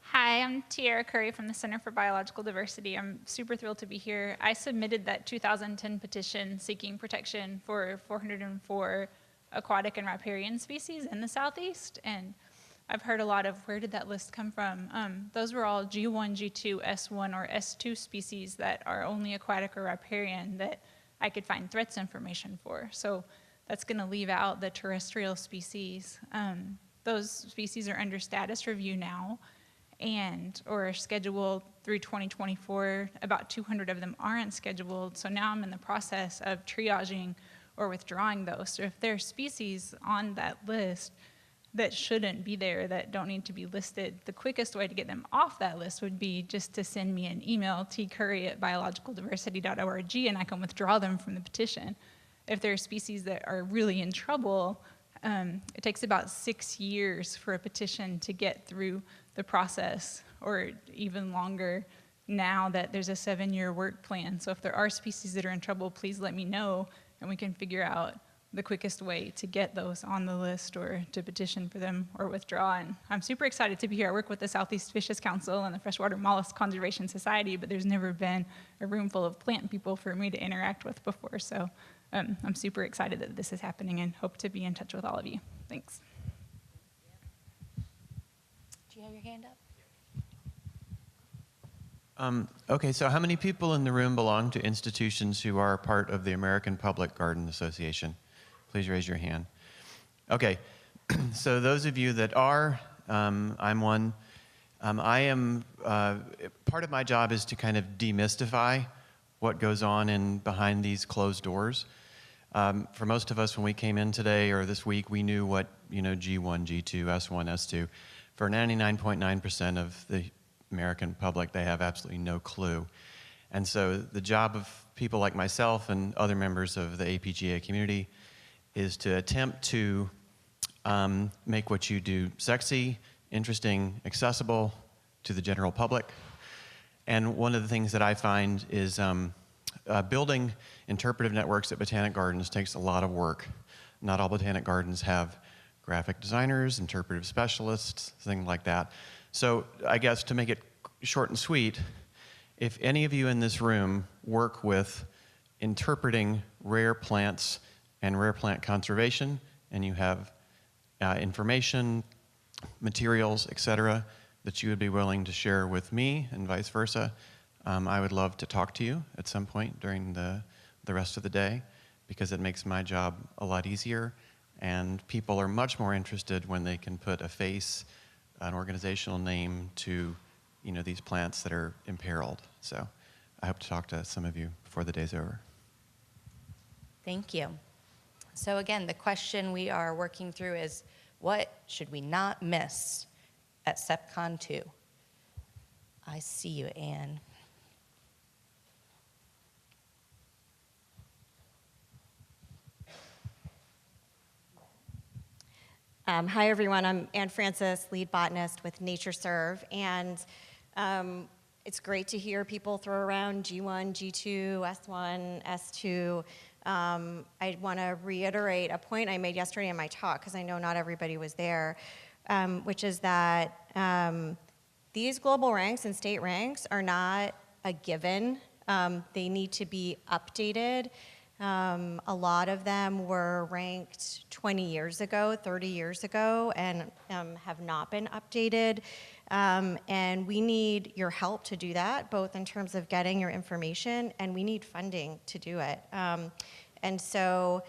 Hi, I'm Tiara Curry from the Center for Biological Diversity. I'm super thrilled to be here. I submitted that 2010 petition seeking protection for 404 aquatic and riparian species in the Southeast, and I've heard a lot of where did that list come from. Those were all G1, G2, S1, or S2 species that are only aquatic or riparian that I could find threats information for. So that's going to leave out the terrestrial species. Those species are under status review now or are scheduled through 2024. About 200 of them aren't scheduled. So now I'm in the process of triaging or withdrawing those. So if there are species on that list that shouldn't be there, that don't need to be listed, the quickest way to get them off that list would be just to send me an email, tcurry@biologicaldiversity.org, and I can withdraw them from the petition. If there are species that are really in trouble, it takes about 6 years for a petition to get through the process, or even longer now that there's a 7-year work plan. So if there are species that are in trouble, please let me know, and we can figure out the quickest way to get those on the list or to petition for them or withdraw. And I'm super excited to be here. I work with the Southeast Fishes Council and the Freshwater Mollusk Conservation Society, but there's never been a room full of plant people for me to interact with before. So I'm super excited that this is happening and hope to be in touch with all of you. Thanks. Do you have your hand up? Okay, so how many people in the room belong to institutions who are part of the American Public Garden Association? Please raise your hand. Okay, so those of you that are, I'm one. I am, part of my job is to kind of demystify what goes on behind these closed doors. For most of us, when we came in today or this week, we knew what, G1, G2, S1, S2. For 99.9% of the American public, they have absolutely no clue. And so the job of people like myself and other members of the APGA community is to attempt to make what you do sexy, interesting, accessible to the general public. And one of the things that I find is building interpretive networks at botanic gardens takes a lot of work. Not all botanic gardens have graphic designers, interpretive specialists, things like that. So I guess to make it short and sweet, if any of you in this room work with interpreting rare plants and rare plant conservation, and you have information, materials, etc., that you would be willing to share with me and vice versa, I would love to talk to you at some point during the rest of the day, because it makes my job a lot easier, and people are much more interested when they can put a face, an organizational name to these plants that are imperiled. So I hope to talk to some of you before the day's over. Thank you. So again, the question we are working through is, what should we not miss at SePPCon 2? I see you, Anne. Hi, everyone. I'm Anne Francis, lead botanist with NatureServe, and it's great to hear people throw around G1, G2, S1, S2. I want to reiterate a point I made yesterday in my talk, because I know not everybody was there, which is that these global ranks and state ranks are not a given. They need to be updated. A lot of them were ranked 20 years ago, 30 years ago, and have not been updated. And we need your help to do that, both in terms of getting your information, and we need funding to do it. And so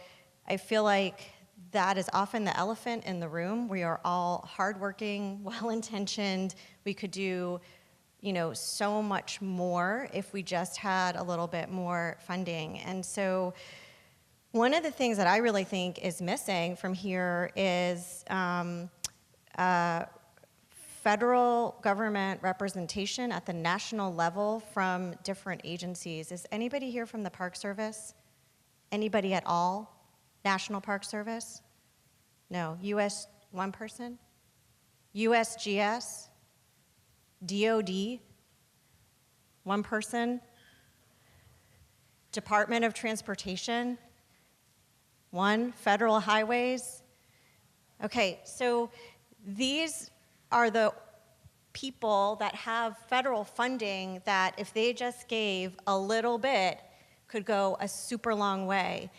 I feel like that is often the elephant in the room. We are all hardworking, well-intentioned. We could do so much more if we just had a little bit more funding. And so one of the things that I really think is missing from here is federal government representation at the national level from different agencies. Is anybody here from the Park Service? Anybody at all? National Park Service? No. US, one person? USGS? DOD, one person. Department of Transportation, one. Federal Highways. Okay, so these are the people that have federal funding that if they just gave a little bit could go a super long way.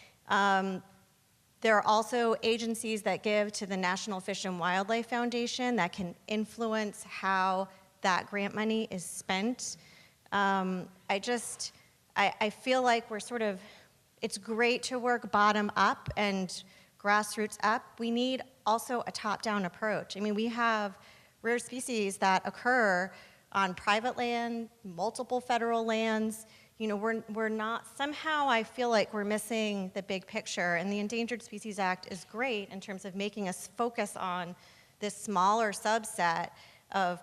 There are also agencies that give to the National Fish and Wildlife Foundation that can influence how that grant money is spent. I feel like we're sort of, it's great to work bottom up and grassroots up. We need also a top-down approach. I mean, we have rare species that occur on private land, multiple federal lands. We're not, somehow I feel like we're missing the big picture, and the Endangered Species Act is great in terms of making us focus on this smaller subset of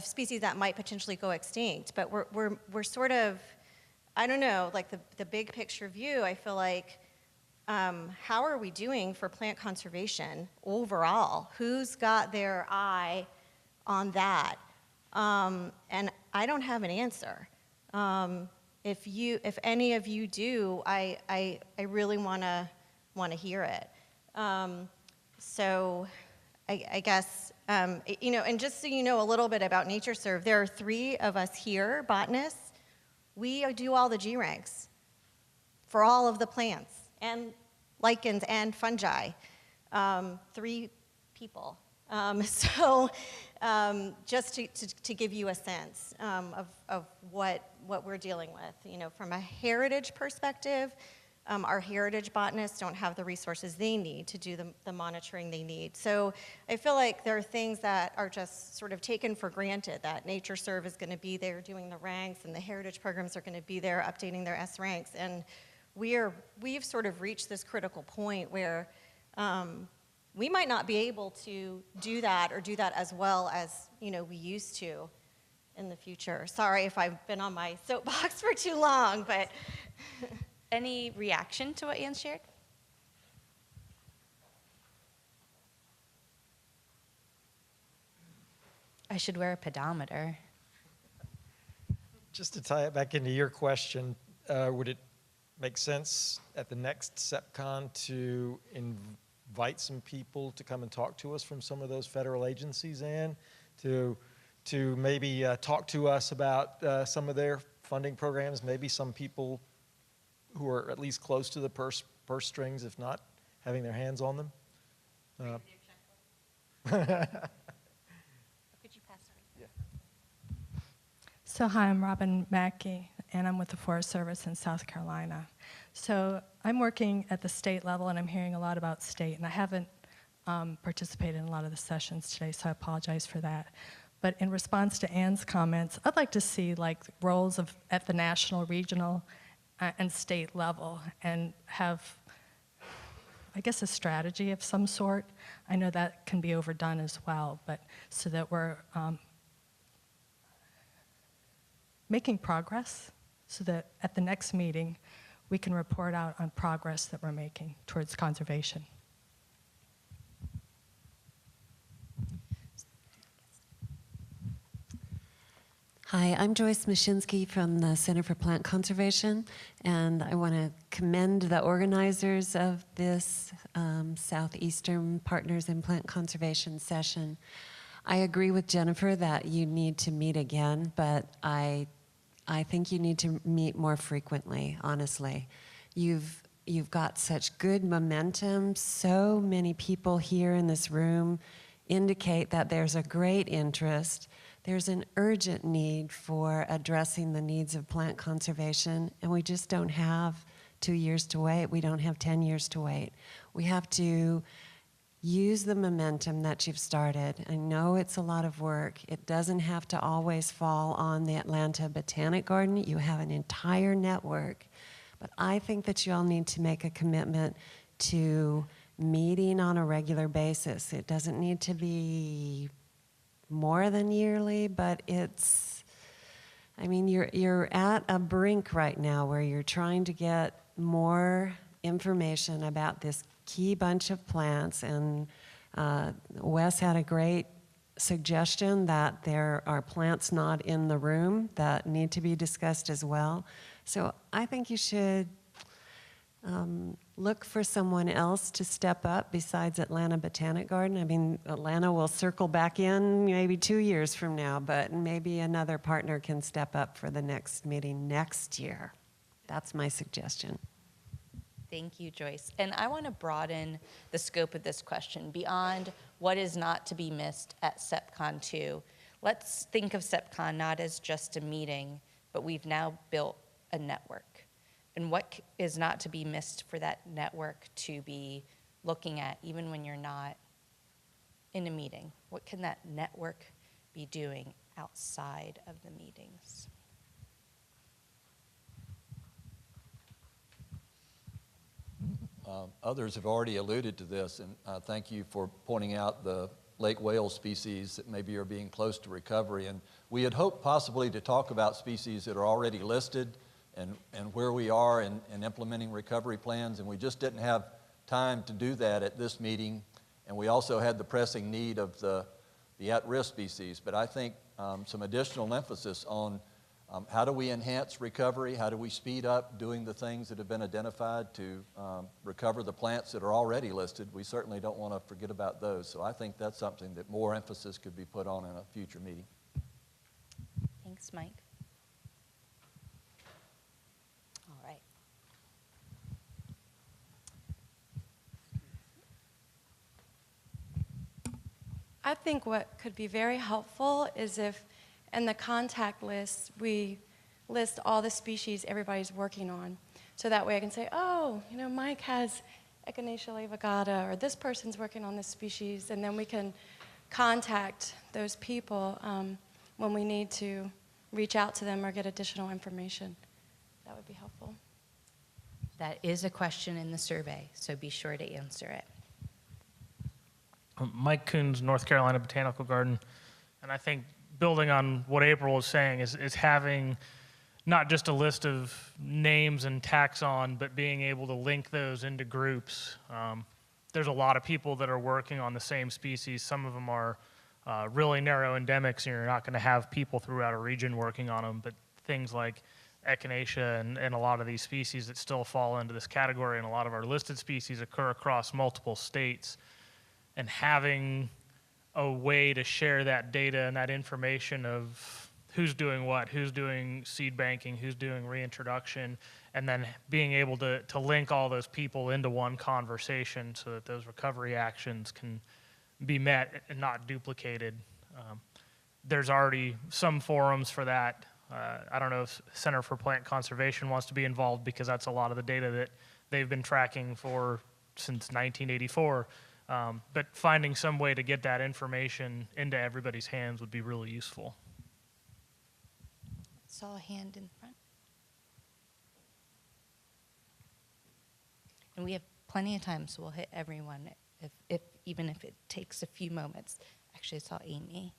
species that might potentially go extinct. But we're sort of, I don't know, like the big picture view, I feel like, how are we doing for plant conservation overall? Who's got their eye on that? And I don't have an answer. if any of you do, I really want to hear it. So I guess, you know, and just so you know a little bit about NatureServe, there are 3 of us here, botanists. We do all the G ranks for all of the plants and lichens and fungi. 3 people. Just to give you a sense of what we're dealing with, you know, from a heritage perspective, our heritage botanists don't have the resources they need to do the monitoring they need. So I feel like there are things that are just sort of taken for granted, that NatureServe is going to be there doing the ranks and the heritage programs are going to be there updating their S ranks. And we've sort of reached this critical point where we might not be able to do that or do that as well as, you know, we used to in the future. Sorry if I've been on my soapbox for too long, but... Any reaction to what Ann shared? I should wear a pedometer. Just to tie it back into your question, would it make sense at the next SePPCon to invite some people to come and talk to us from some of those federal agencies, and to maybe talk to us about some of their funding programs, maybe some people who are at least close to the purse strings, if not having their hands on them? Could you pass it? Yeah. So hi, I'm Robin Mackey, and I'm with the Forest Service in South Carolina. So I'm working at the state level, and I'm hearing a lot about state, and I haven't participated in a lot of the sessions today, so I apologize for that. But in response to Ann's comments, I'd like to see like roles at the national, regional, and state level, and have, I guess, a strategy of some sort. I know that can be overdone as well, but so that we're making progress, so that at the next meeting, we can report out on progress that we're making towards conservation. Hi, I'm Joyce Mashinsky from the Center for Plant Conservation, and I want to commend the organizers of this Southeastern Partners in Plant Conservation session. I agree with Jennifer that you need to meet again, but I think you need to meet more frequently, honestly. You've got such good momentum. So many people here in this room indicate that there's a great interest. There's an urgent need for addressing the needs of plant conservation, and we just don't have 2 years to wait. We don't have 10 years to wait. We have to use the momentum that you've started. I know it's a lot of work. It doesn't have to always fall on the Atlanta Botanic Garden. You have an entire network. But I think that you all need to make a commitment to meeting on a regular basis. It doesn't need to be more than yearly, but it's, I mean, you're at a brink right now where you're trying to get more information about this key bunch of plants, and Wes had a great suggestion that there are plants not in the room that need to be discussed as well. So I think you should look for someone else to step up besides Atlanta Botanic Garden. I mean, Atlanta will circle back in maybe 2 years from now, but maybe another partner can step up for the next meeting next year. That's my suggestion. Thank you, Joyce. And I want to broaden the scope of this question beyond what is not to be missed at SePPCon 2. Let's think of SePPCon not as just a meeting, but we've now built a network. And what is not to be missed for that network to be looking at, even when you're not in a meeting? What can that network be doing outside of the meetings? Others have already alluded to this, and thank you for pointing out the lake whale species that maybe are being close to recovery. And we had hoped possibly to talk about species that are already listed and where we are in implementing recovery plans, and we just didn't have time to do that at this meeting. And we also had the pressing need of the at-risk species. But I think some additional emphasis on How do we enhance recovery? How do we speed up doing the things that have been identified to recover the plants that are already listed? We certainly don't want to forget about those. So I think that's something that more emphasis could be put on in a future meeting. Thanks, Mike. All right. I think what could be very helpful is if in the contact list we list all the species everybody's working on. So that way I can say, oh, you know, Mike has Echinacea laevigata, or this person's working on this species, and then we can contact those people when we need to reach out to them or get additional information. That would be helpful. That is a question in the survey, so be sure to answer it. Mike Coons, North Carolina Botanical Garden, and I think building on what April was saying is having not just a list of names and taxon, but being able to link those into groups. There's a lot of people that are working on the same species. Some of them are really narrow endemics, and you're not going to have people throughout a region working on them, but things like Echinacea and a lot of these species that still fall into this category, and a lot of our listed species occur across multiple states. And having a way to share that data and that information of who's doing what, who's doing seed banking, who's doing reintroduction, and then being able to link all those people into one conversation so that those recovery actions can be met and not duplicated. There's already some forums for that. I don't know if Center for Plant Conservation wants to be involved, because that's a lot of the data that they've been tracking for since 1984. But finding some way to get that information into everybody's hands would be really useful. Saw a hand in front. And we have plenty of time, so we'll hit everyone, even if it takes a few moments. Actually, I saw Amy.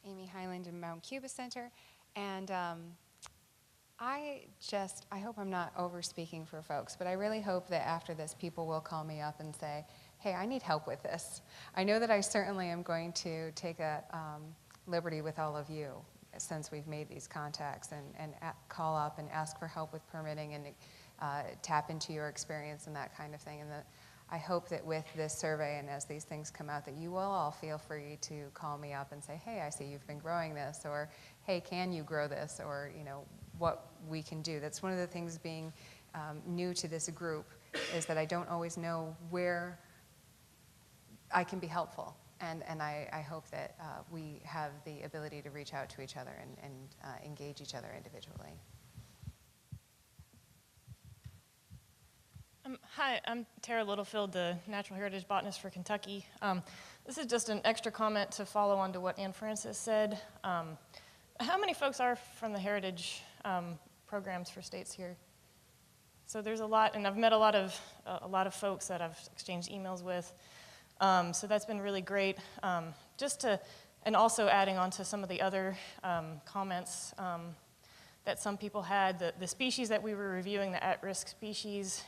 Amy Highland in Mount Cuba Center, and I hope I'm not over speaking for folks, but I really hope that after this people will call me up and say, hey, I need help with this. I know that I certainly am going to take a liberty with all of you since we've made these contacts, and call up and ask for help with permitting and tap into your experience and that kind of thing. And I hope that with this survey and as these things come out, that you will all feel free to call me up and say, hey, I see you've been growing this, or hey, can you grow this, or you know, what we can do. That's one of the things being new to this group, is that I don't always know where I can be helpful. And I hope that we have the ability to reach out to each other and engage each other individually. Hi, I'm Tara Littlefield, the Natural Heritage Botanist for Kentucky. This is just an extra comment to follow on to what Ann Francis said. How many folks are from the heritage programs for states here? So there's a lot, and I've met a lot of folks that I've exchanged emails with. So that's been really great. And also adding on to some of the other comments that some people had, the species that we were reviewing, the at-risk species,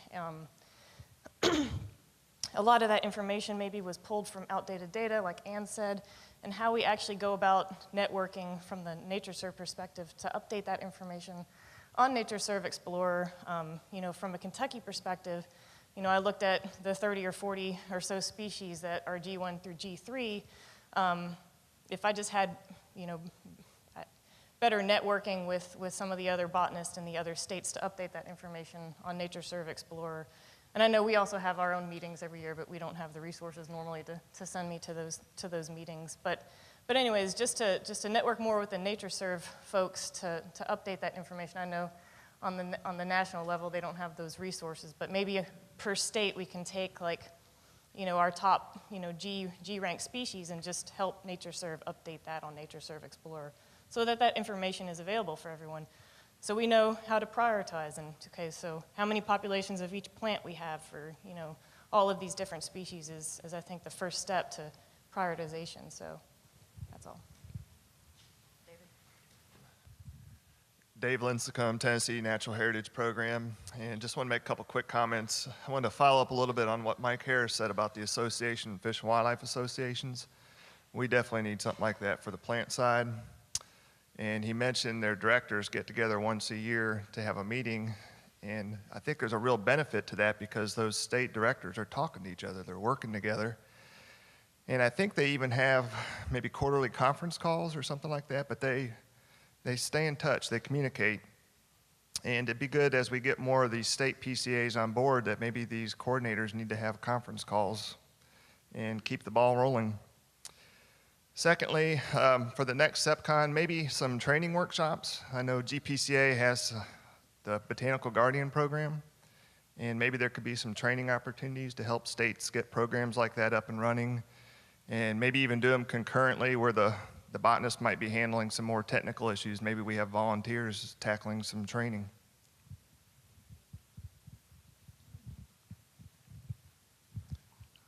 a lot of that information maybe was pulled from outdated data, like Ann said, and how we actually go about networking from the NatureServe perspective to update that information on NatureServe Explorer. You know, from a Kentucky perspective, you know, I looked at the 30 or 40 or so species that are G1 through G3. If I just had, you know, better networking with some of the other botanists in the other states to update that information on NatureServe Explorer. And I know we also have our own meetings every year, but we don't have the resources normally to send me to those meetings. But anyways, just to network more with the NatureServe folks to update that information. I know on the national level they don't have those resources, but maybe per state we can take, like, you know, our top, you know, G rank species and just help NatureServe update that on NatureServe Explorer, so that information is available for everyone. So we know how to prioritize, and okay, so how many populations of each plant we have for, you know, all of these different species is I think the first step to prioritization. So that's all. Dave Lincecum, Tennessee Natural Heritage Program, and just want to make a couple quick comments. I wanted to follow up a little bit on what Mike Harris said about the association, Fish and Wildlife Associations. we definitely need something like that for the plant side. And he mentioned their directors get together once a year to have a meeting. And I think there's a real benefit to that because those state directors are talking to each other, they're working together. And I think they even have maybe quarterly conference calls or something like that, but they stay in touch, they communicate. And it'd be good as we get more of these state PCAs on board that maybe these coordinators need to have conference calls and keep the ball rolling. Secondly, for the next SePPCon, maybe some training workshops. I know GPCA has the Botanical Guardian program, and maybe there could be some training opportunities to help states get programs like that up and running, and maybe even do them concurrently where the botanist might be handling some more technical issues. Maybe we have volunteers tackling some training.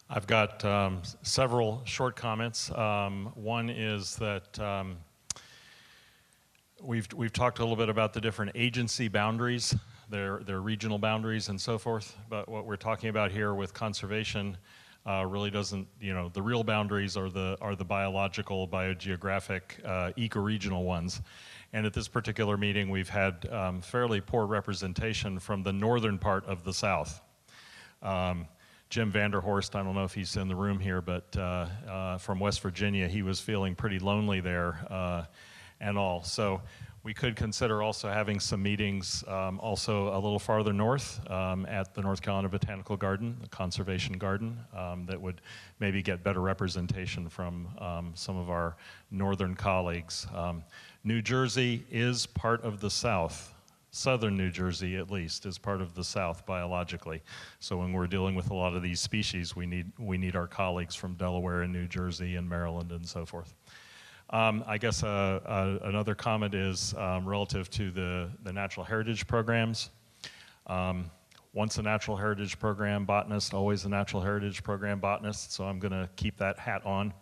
I've got several short comments. One is that we've talked a little bit about the different agency boundaries, their regional boundaries and so forth, but what we're talking about here with conservation really doesn't, the real boundaries are the biological, biogeographic, ecoregional ones. And at this particular meeting, we've had fairly poor representation from the northern part of the South. Jim Vanderhorst, I don't know if he's in the room here, but from West Virginia, he was feeling pretty lonely there and all. So we could consider also having some meetings also a little farther north at the North Carolina Botanical Garden, the Conservation Garden, that would maybe get better representation from some of our northern colleagues. New Jersey is part of the South. Southern New Jersey, at least, is part of the South biologically. So when we're dealing with a lot of these species, we need our colleagues from Delaware and New Jersey and Maryland and so forth. I guess another comment is relative to the natural heritage programs. Once a natural heritage program botanist, always a natural heritage program botanist, so I'm going to keep that hat on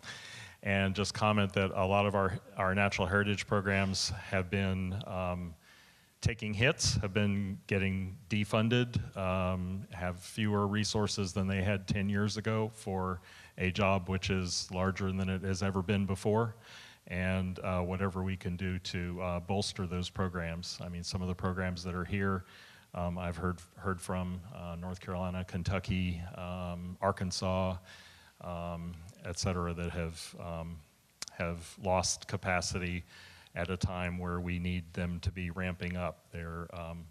and just comment that a lot of our natural heritage programs have been taking hits, have been getting defunded, have fewer resources than they had 10 years ago for a job which is larger than it has ever been before. And whatever we can do to bolster those programs. I mean, some of the programs that are here, I've heard from North Carolina, Kentucky, Arkansas, et cetera, that have lost capacity at a time where we need them to be ramping up. They're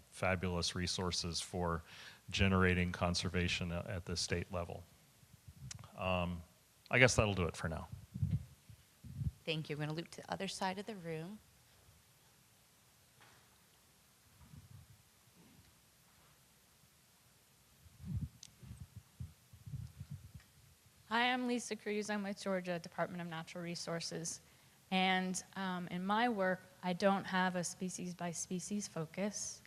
fabulous resources for generating conservation at the state level. I guess that'll do it for now. Thank you. We're going to loop to the other side of the room. Hi, I'm Lisa Cruz. I'm with Georgia Department of Natural Resources. And in my work, I don't have a species by species focus.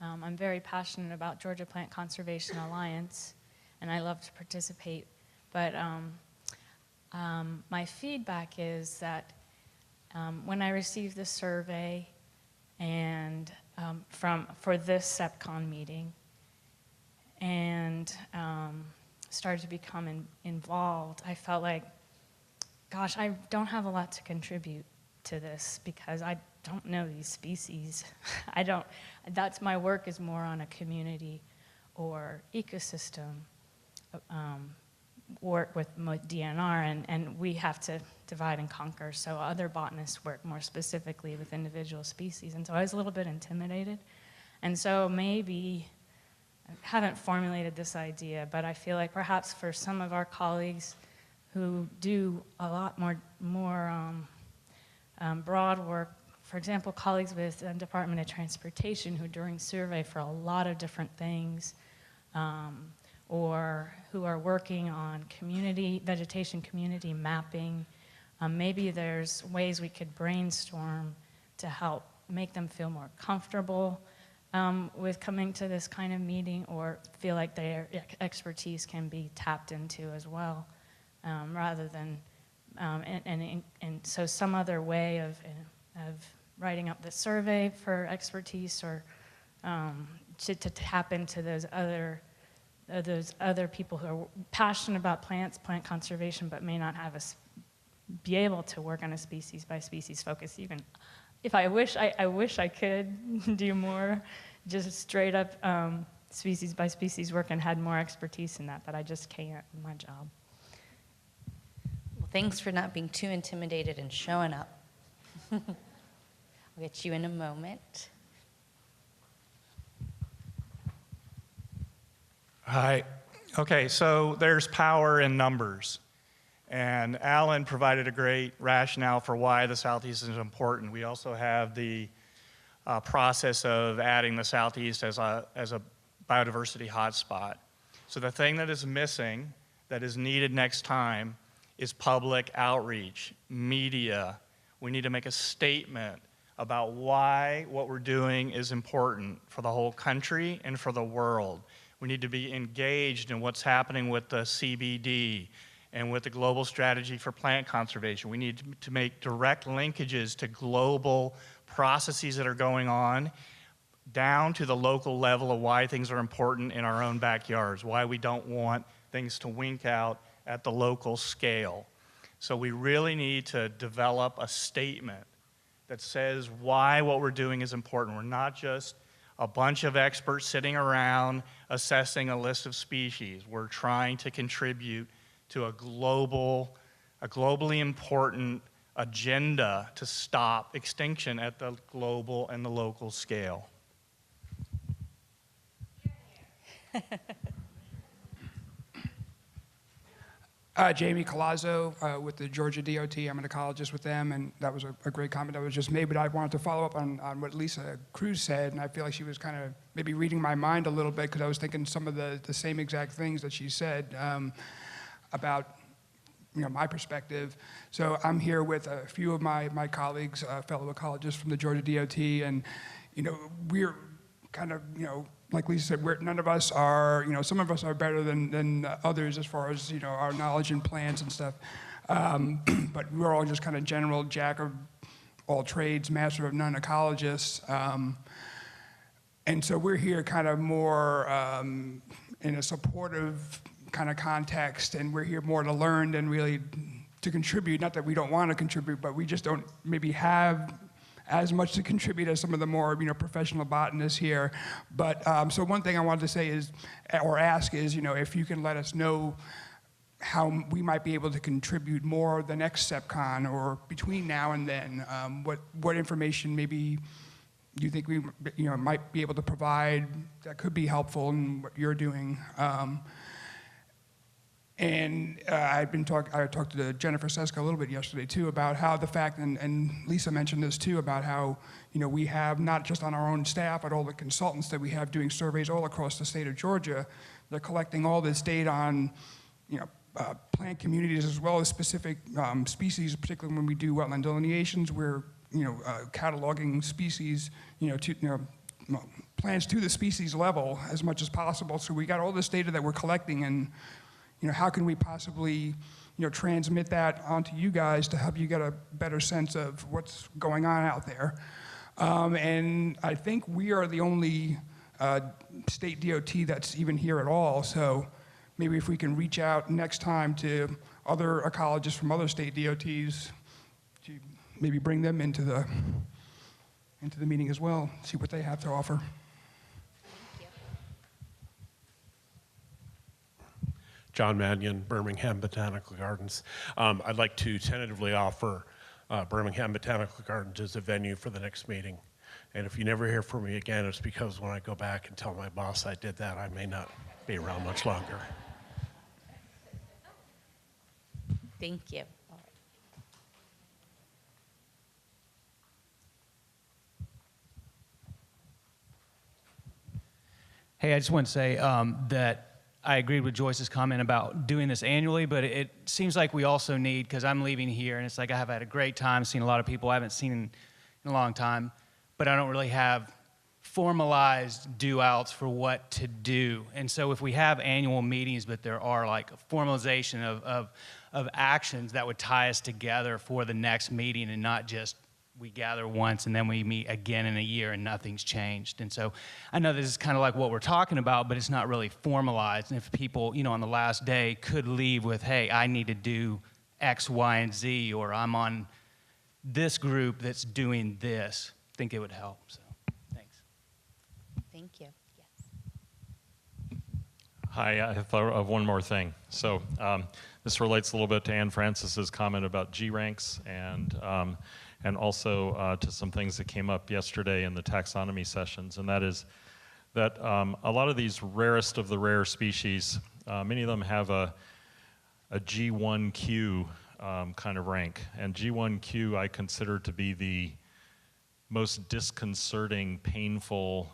I'm very passionate about Georgia Plant Conservation Alliance, and I love to participate. But my feedback is that when I received the survey and for this SePPCon meeting and started to become involved, I felt like, gosh, I don't have a lot to contribute to this because I don't know these species. That's my work is more on a community or ecosystem work with DNR, and we have to divide and conquer. So other botanists work more specifically with individual species. And so I was a little bit intimidated. And so maybe, I haven't formulated this idea, but I feel like perhaps for some of our colleagues who do a lot more broad work, for example, colleagues with the Department of Transportation who during survey for a lot of different things, or who are working on vegetation community mapping. Maybe there's ways we could brainstorm to help make them feel more comfortable with coming to this kind of meeting, or feel like their expertise can be tapped into as well, rather than, and so some other way of writing up the survey for expertise, or to tap into those other people who are passionate about plants, plant conservation, but may not have be able to work on a species by species focus. Even if I wish I could do more, just straight up species by species work and had more expertise in that, but I just can't in my job. Well, thanks for not being too intimidated and showing up. I'll get you in a moment. Hi. Okay, so there's power in numbers. And Alan provided a great rationale for why the Southeast is important. We also have the process of adding the Southeast as a biodiversity hotspot. So the thing that is missing, that is needed next time, is public outreach, media. We need to make a statement about why what we're doing is important for the whole country and for the world. We need to be engaged in what's happening with the CBD and with the global strategy for plant conservation. We need to make direct linkages to global processes that are going on down to the local level of why things are important in our own backyards, why we don't want things to wink out at the local scale. So we really need to develop a statement that says why what we're doing is important. We're not just a bunch of experts sitting around assessing a list of species. We're trying to contribute to a globally important agenda to stop extinction at the global and the local scale. Jamie Colazzo with the Georgia DOT. I'm an ecologist with them, and that was a great comment that was just made, but I wanted to follow up on what Lisa Cruz said, and I feel like she was kind of maybe reading my mind a little bit because I was thinking some of the same exact things that she said about my perspective. So I'm here with a few of my colleagues, fellow ecologists from the Georgia DOT, and we're kind of, like Lisa said, none of us are, some of us are better than others as far as, our knowledge in plants and stuff. But we're all just kind of general jack of all trades, master of none ecologists. And so we're here kind of more in a supportive kind of context, and we're here more to learn than really to contribute. Not that we don't want to contribute, but we just don't maybe have as much to contribute as some of the more professional botanists here. But so one thing I wanted to say is, or ask is, if you can let us know how we might be able to contribute more the next SePPCon or between now and then, what information maybe you think we might be able to provide that could be helpful in what you're doing. And I talked to Jennifer Seska a little bit yesterday too about how the fact, and Lisa mentioned this too, about how we have not just on our own staff, but all the consultants that we have doing surveys all across the state of Georgia. They're collecting all this data on plant communities as well as specific species, particularly when we do wetland delineations. We're cataloging species, plants to the species level as much as possible. So we got all this data that we're collecting, and how can we possibly, transmit that onto you guys to help you get a better sense of what's going on out there? And I think we are the only state DOT that's even here at all. So maybe if we can reach out next time to other ecologists from other state DOTs, to maybe bring them into the meeting as well, see what they have to offer. John Mannion, Birmingham Botanical Gardens. I'd like to tentatively offer Birmingham Botanical Gardens as a venue for the next meeting. And if you never hear from me again, it's because when I go back and tell my boss I did that, I may not be around much longer. Thank you. Hey, I just want to say that I agreed with Joyce's comment about doing this annually, but it seems like we also need, because I'm leaving here, and it's like I have had a great time, seen a lot of people I haven't seen in a long time, but I don't really have formalized do-outs for what to do. And so if we have annual meetings, but there are like a formalization of actions that would tie us together for the next meeting, and not just we gather once and then we meet again in a year and nothing's changed. And so I know this is kind of like what we're talking about, but it's not really formalized. And if people, on the last day could leave with, hey, I need to do X, Y, and Z, or I'm on this group that's doing this. I think it would help. So, thanks. Thank you. Hi, I thought of one more thing. So this relates a little bit to Anne Francis's comment about G ranks and also to some things that came up yesterday in the taxonomy sessions, and that is that a lot of these rarest of the rare species, many of them have a G1Q kind of rank, and G1Q I consider to be the most disconcerting, painful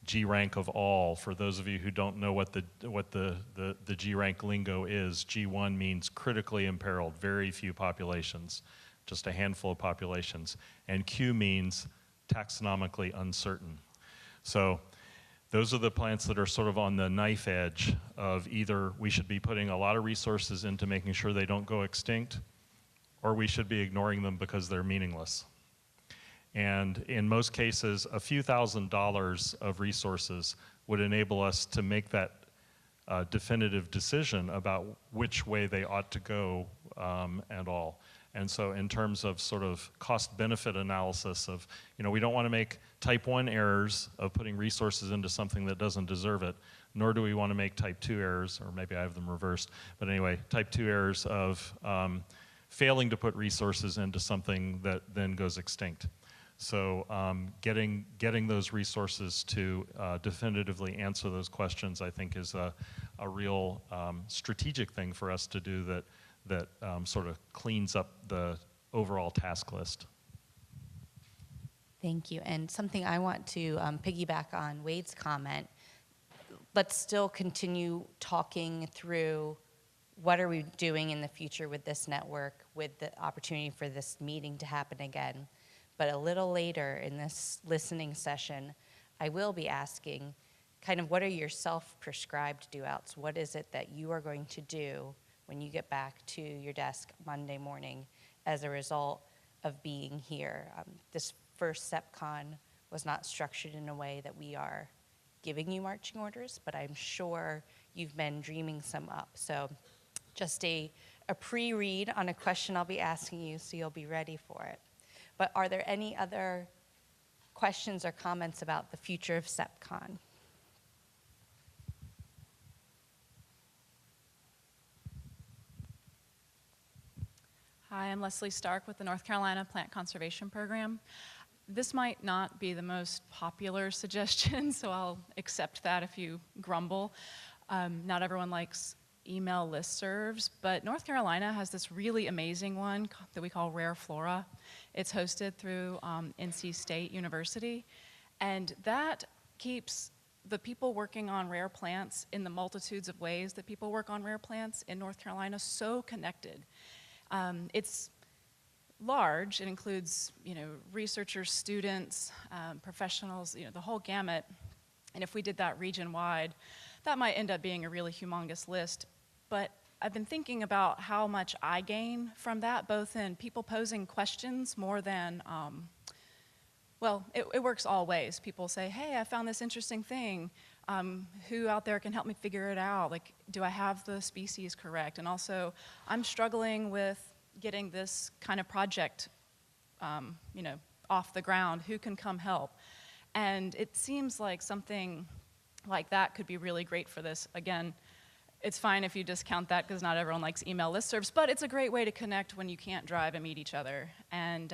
G rank of all. For those of you who don't know what the G rank lingo is, G1 means critically imperiled, very few populations, just a handful of populations, and Q means taxonomically uncertain. So those are the plants that are sort of on the knife edge of either we should be putting a lot of resources into making sure they don't go extinct, or we should be ignoring them because they're meaningless. And in most cases, a few $1,000s of resources would enable us to make that definitive decision about which way they ought to go and all. And so in terms of sort of cost-benefit analysis of, we don't want to make type 1 errors of putting resources into something that doesn't deserve it, nor do we want to make type 2 errors, or maybe I have them reversed, but anyway, type 2 errors of failing to put resources into something that then goes extinct. So getting those resources to definitively answer those questions, I think, is a real strategic thing for us to do that sort of cleans up the overall task list. Thank you. And something I want to piggyback on Wade's comment, let's still continue talking through what are we doing in the future with this network, with the opportunity for this meeting to happen again. But a little later in this listening session, I will be asking kind of what are your self-prescribed do-outs? What is it that you are going to do when you get back to your desk Monday morning as a result of being here? This first SePPCon was not structured in a way that we are giving you marching orders, but I'm sure you've been dreaming some up. So just a pre-read on a question I'll be asking you so you'll be ready for it. But are there any other questions or comments about the future of SePPCon? Hi, I'm Leslie Stark with the North Carolina Plant Conservation Program. This might not be the most popular suggestion, so I'll accept that if you grumble. Not everyone likes email listservs, but North Carolina has this really amazing one that we call Rare Flora. It's hosted through NC State University, and that keeps the people working on rare plants in the multitudes of ways that people work on rare plants in North Carolina so connected. It's large. It includes, researchers, students, professionals, the whole gamut. And if we did that region-wide, that might end up being a really humongous list. But I've been thinking about how much I gain from that, both in people posing questions more than, it works all ways. People say, hey, I found this interesting thing. Who out there can help me figure it out? Like, do I have the species correct? And also, I'm struggling with getting this kind of project, off the ground. Who can come help? And it seems like something like that could be really great for this. Again, it's fine if you discount that because not everyone likes email listservs, but it's a great way to connect when you can't drive and meet each other. And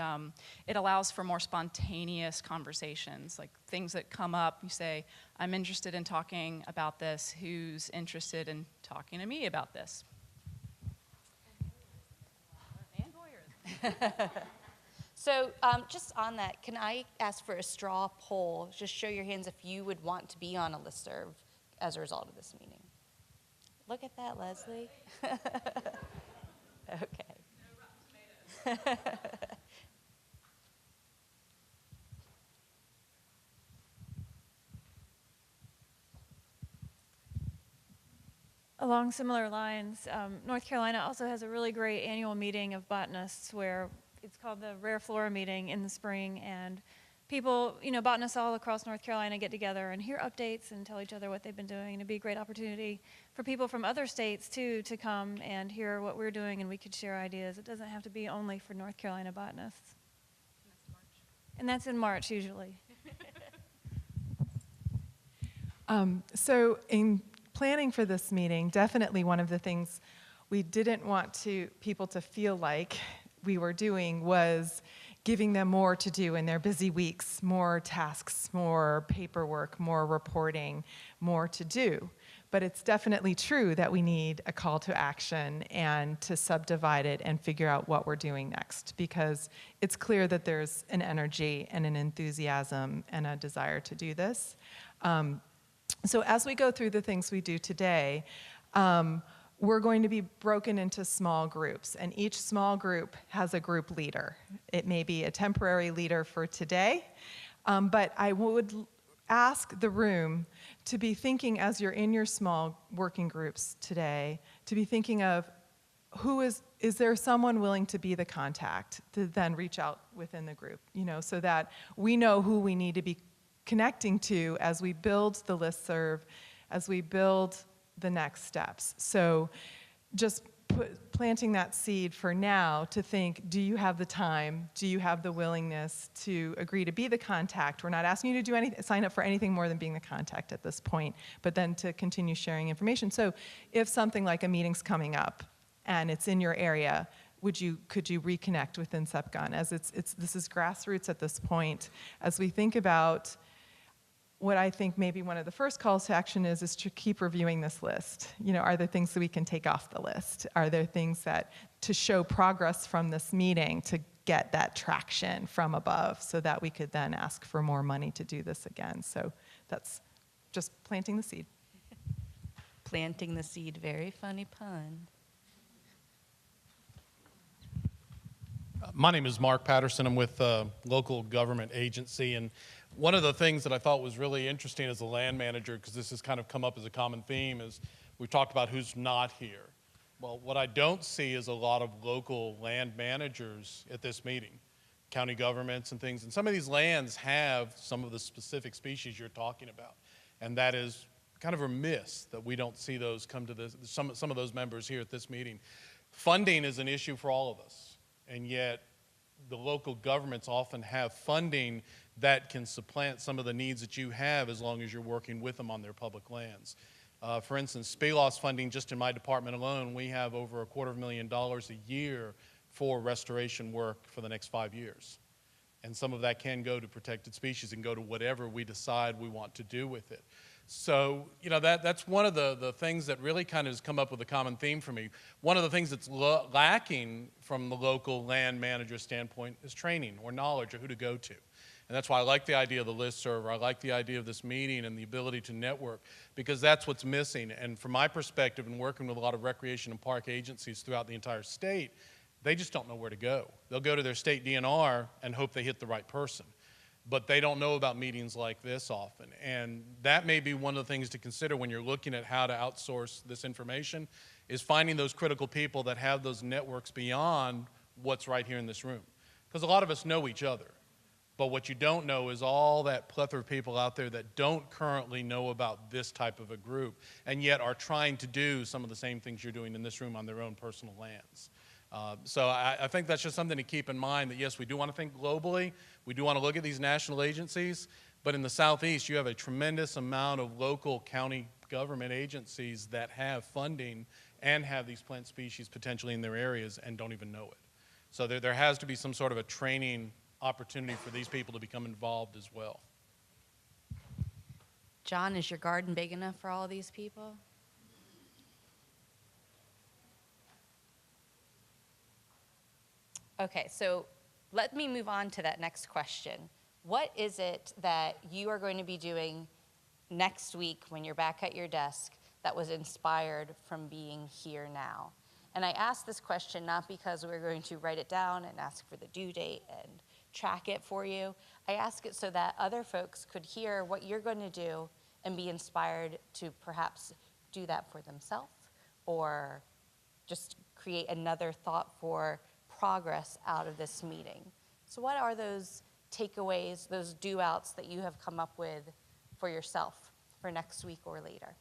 it allows for more spontaneous conversations, like things that come up. You say, I'm interested in talking about this. Who's interested in talking to me about this? So just on that, can I ask for a straw poll? Just show your hands if you would want to be on a listserv as a result of this meeting. Look at that, Leslie. Okay. Along similar lines, North Carolina also has a really great annual meeting of botanists where it's called the Rare Flora meeting in the spring, and people, botanists all across North Carolina get together and hear updates and tell each other what they've been doing. And it'd be a great opportunity for people from other states, too, to come and hear what we're doing, and we could share ideas. It doesn't have to be only for North Carolina botanists. And that's in March, usually. So in planning for this meeting, definitely one of the things we didn't want people to feel like we were doing was giving them more to do in their busy weeks, more tasks, more paperwork, more reporting, more to do. But it's definitely true that we need a call to action and to subdivide it and figure out what we're doing next, because it's clear that there's an energy and an enthusiasm and a desire to do this. So as we go through the things we do today, we're going to be broken into small groups, and each small group has a group leader. It may be a temporary leader for today, but I would ask the room to be thinking, as you're in your small working groups today, to be thinking of is there someone willing to be the contact to then reach out within the group, so that we know who we need to be connecting to as we build the listserv, as we build the next steps. So just planting that seed for now to think, do you have the time? Do you have the willingness to agree to be the contact? We're not asking you to do anything, sign up for anything more than being the contact at this point, but then to continue sharing information. So if something like a meeting's coming up and it's in your area, could you reconnect within SePPCon? As this is grassroots at this point. As we think about what I think maybe one of the first calls to action is to keep reviewing this list. Are there things that we can take off the list? Are there things that to show progress from this meeting to get that traction from above so that we could then ask for more money to do this again? So that's just planting the seed. Planting the seed, very funny pun. My name is Mark Patterson. I'm with a local government agency, and one of the things that I thought was really interesting as a land manager, because this has kind of come up as a common theme, is we've talked about who's not here. Well, what I don't see is a lot of local land managers at this meeting, county governments and things, and some of these lands have some of the specific species you're talking about, and that is kind of remiss that we don't see those come to this, some of those members here at this meeting. Funding is an issue for all of us, and yet the local governments often have funding that can supplant some of the needs that you have as long as you're working with them on their public lands. For instance, SPLOS funding, just in my department alone, we have over $250,000 a year for restoration work for the next 5 years. And some of that can go to protected species and go to whatever we decide we want to do with it. So, that's one of the things that really kind of has come up with a common theme for me. One of the things that's lacking from the local land manager standpoint is training or knowledge of who to go to. And that's why I like the idea of the listserv. I like the idea of this meeting and the ability to network, because that's what's missing. And from my perspective, and working with a lot of recreation and park agencies throughout the entire state, they just don't know where to go. They'll go to their state DNR and hope they hit the right person. But they don't know about meetings like this often. And that may be one of the things to consider when you're looking at how to outsource this information, is finding those critical people that have those networks beyond what's right here in this room. Because a lot of us know each other. But what you don't know is all that plethora of people out there that don't currently know about this type of a group, and yet are trying to do some of the same things you're doing in this room on their own personal lands. So I think that's just something to keep in mind, that yes, we do want to think globally, we do want to look at these national agencies, but in the Southeast you have a tremendous amount of local county government agencies that have funding and have these plant species potentially in their areas and don't even know it. So there has to be some sort of a training opportunity for these people to become involved as well. John, is your garden big enough for all of these people? Okay, so let me move on to that next question. What is it that you are going to be doing next week when you're back at your desk that was inspired from being here now? And I ask this question not because we're going to write it down and ask for the due date and track it for you. I ask it so that other folks could hear what you're going to do and be inspired to perhaps do that for themselves, or just create another thought for progress out of this meeting. So what are those takeaways, those do-outs that you have come up with for yourself for next week or later.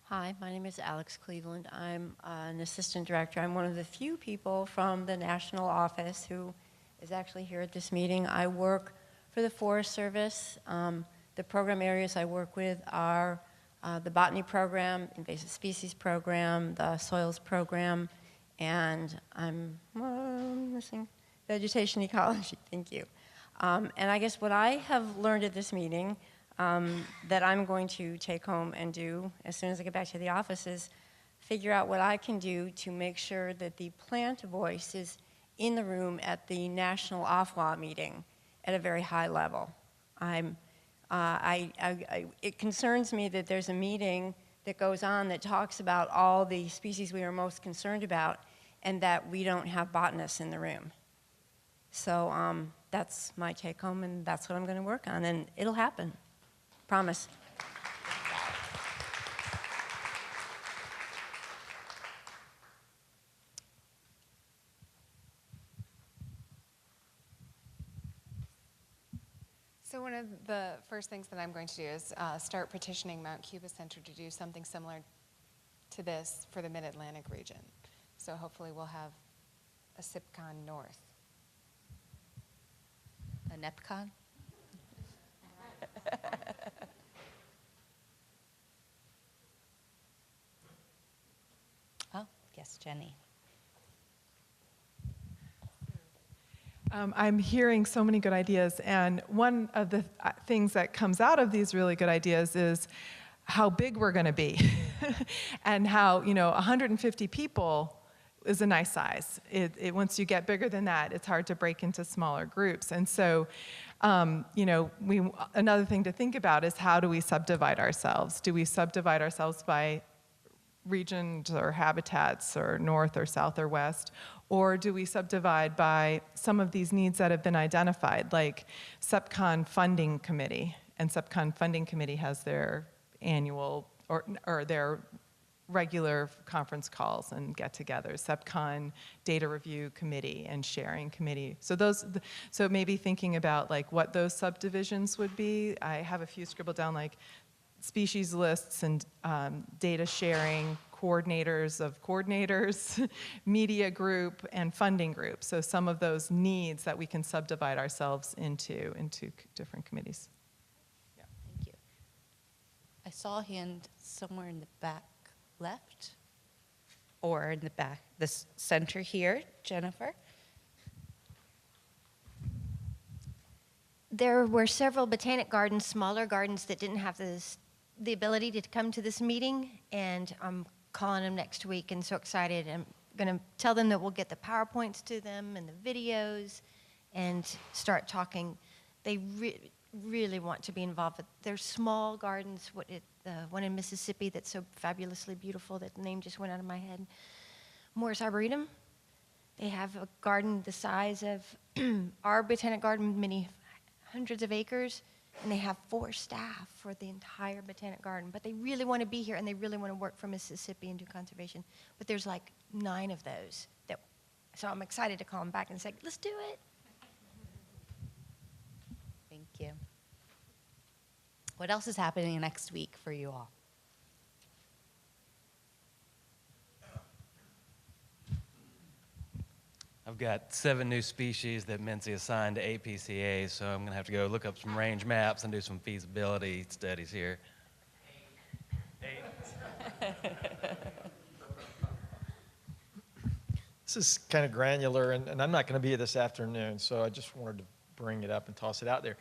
Hi, my name is Alex Cleveland. I'm an assistant director. I'm one of the few people from the national office who is actually here at this meeting. I work for the Forest Service. The program areas I work with are the Botany program, invasive species program, the soils program, and I'm missing vegetation ecology. Thank you. And I guess what I have learned at this meeting that I'm going to take home and do as soon as I get back to the office is figure out what I can do to make sure that the plant voice is in the room at the national OFLAW meeting at a very high level. It concerns me that there's a meeting that goes on that talks about all the species we are most concerned about and that we don't have botanists in the room. So that's my take home, and that's what I'm going to work on, and it'll happen. Promise. So one of the first things that I'm going to do is start petitioning Mount Cuba Center to do something similar to this for the Mid-Atlantic region. So hopefully we'll have a SePPCon North. A NEPCon? Oh, yes, Jenny. I'm hearing so many good ideas, and one of the things that comes out of these really good ideas is how big we're going to be, and how 150 people is a nice size. Once you get bigger than that, it's hard to break into smaller groups, and so another thing to think about is how do we subdivide ourselves? Do we subdivide ourselves by regions or habitats or north or south or west? Or do we subdivide by some of these needs that have been identified, like SePPCon Funding Committee? And SePPCon Funding Committee has their annual or their regular conference calls and get-togethers. SePPCon Data Review Committee and Sharing Committee. So maybe thinking about like what those subdivisions would be. I have a few scribbled down, like species lists and data sharing, coordinators of coordinators, media group, and funding group. So some of those needs that we can subdivide ourselves into different committees. Yeah. Thank you. I saw a hand somewhere in the back left, or in the back, the center here, Jennifer. There were several botanic gardens, smaller gardens, that didn't have the ability to come to this meeting, and I'm calling them next week and so excited. I'm going to tell them that we'll get the PowerPoints to them and the videos and start talking. They really want to be involved. They're small gardens, the one in Mississippi that's so fabulously beautiful, that name just went out of my head, Morris Arboretum. They have a garden the size of our botanic garden, many hundreds of acres, and they have 4 staff for the entire botanic garden. But they really want to be here, and they really want to work for Mississippi and do conservation. But there's like 9 of those. So I'm excited to call them back and say, let's do it. Thank you. What else is happening next week for you all? I've got 7 new species that Mincy assigned to APCA, so I'm going to have to go look up some range maps and do some feasibility studies here. This is kind of granular, and I'm not going to be here this afternoon, so I just wanted to bring it up and toss it out there.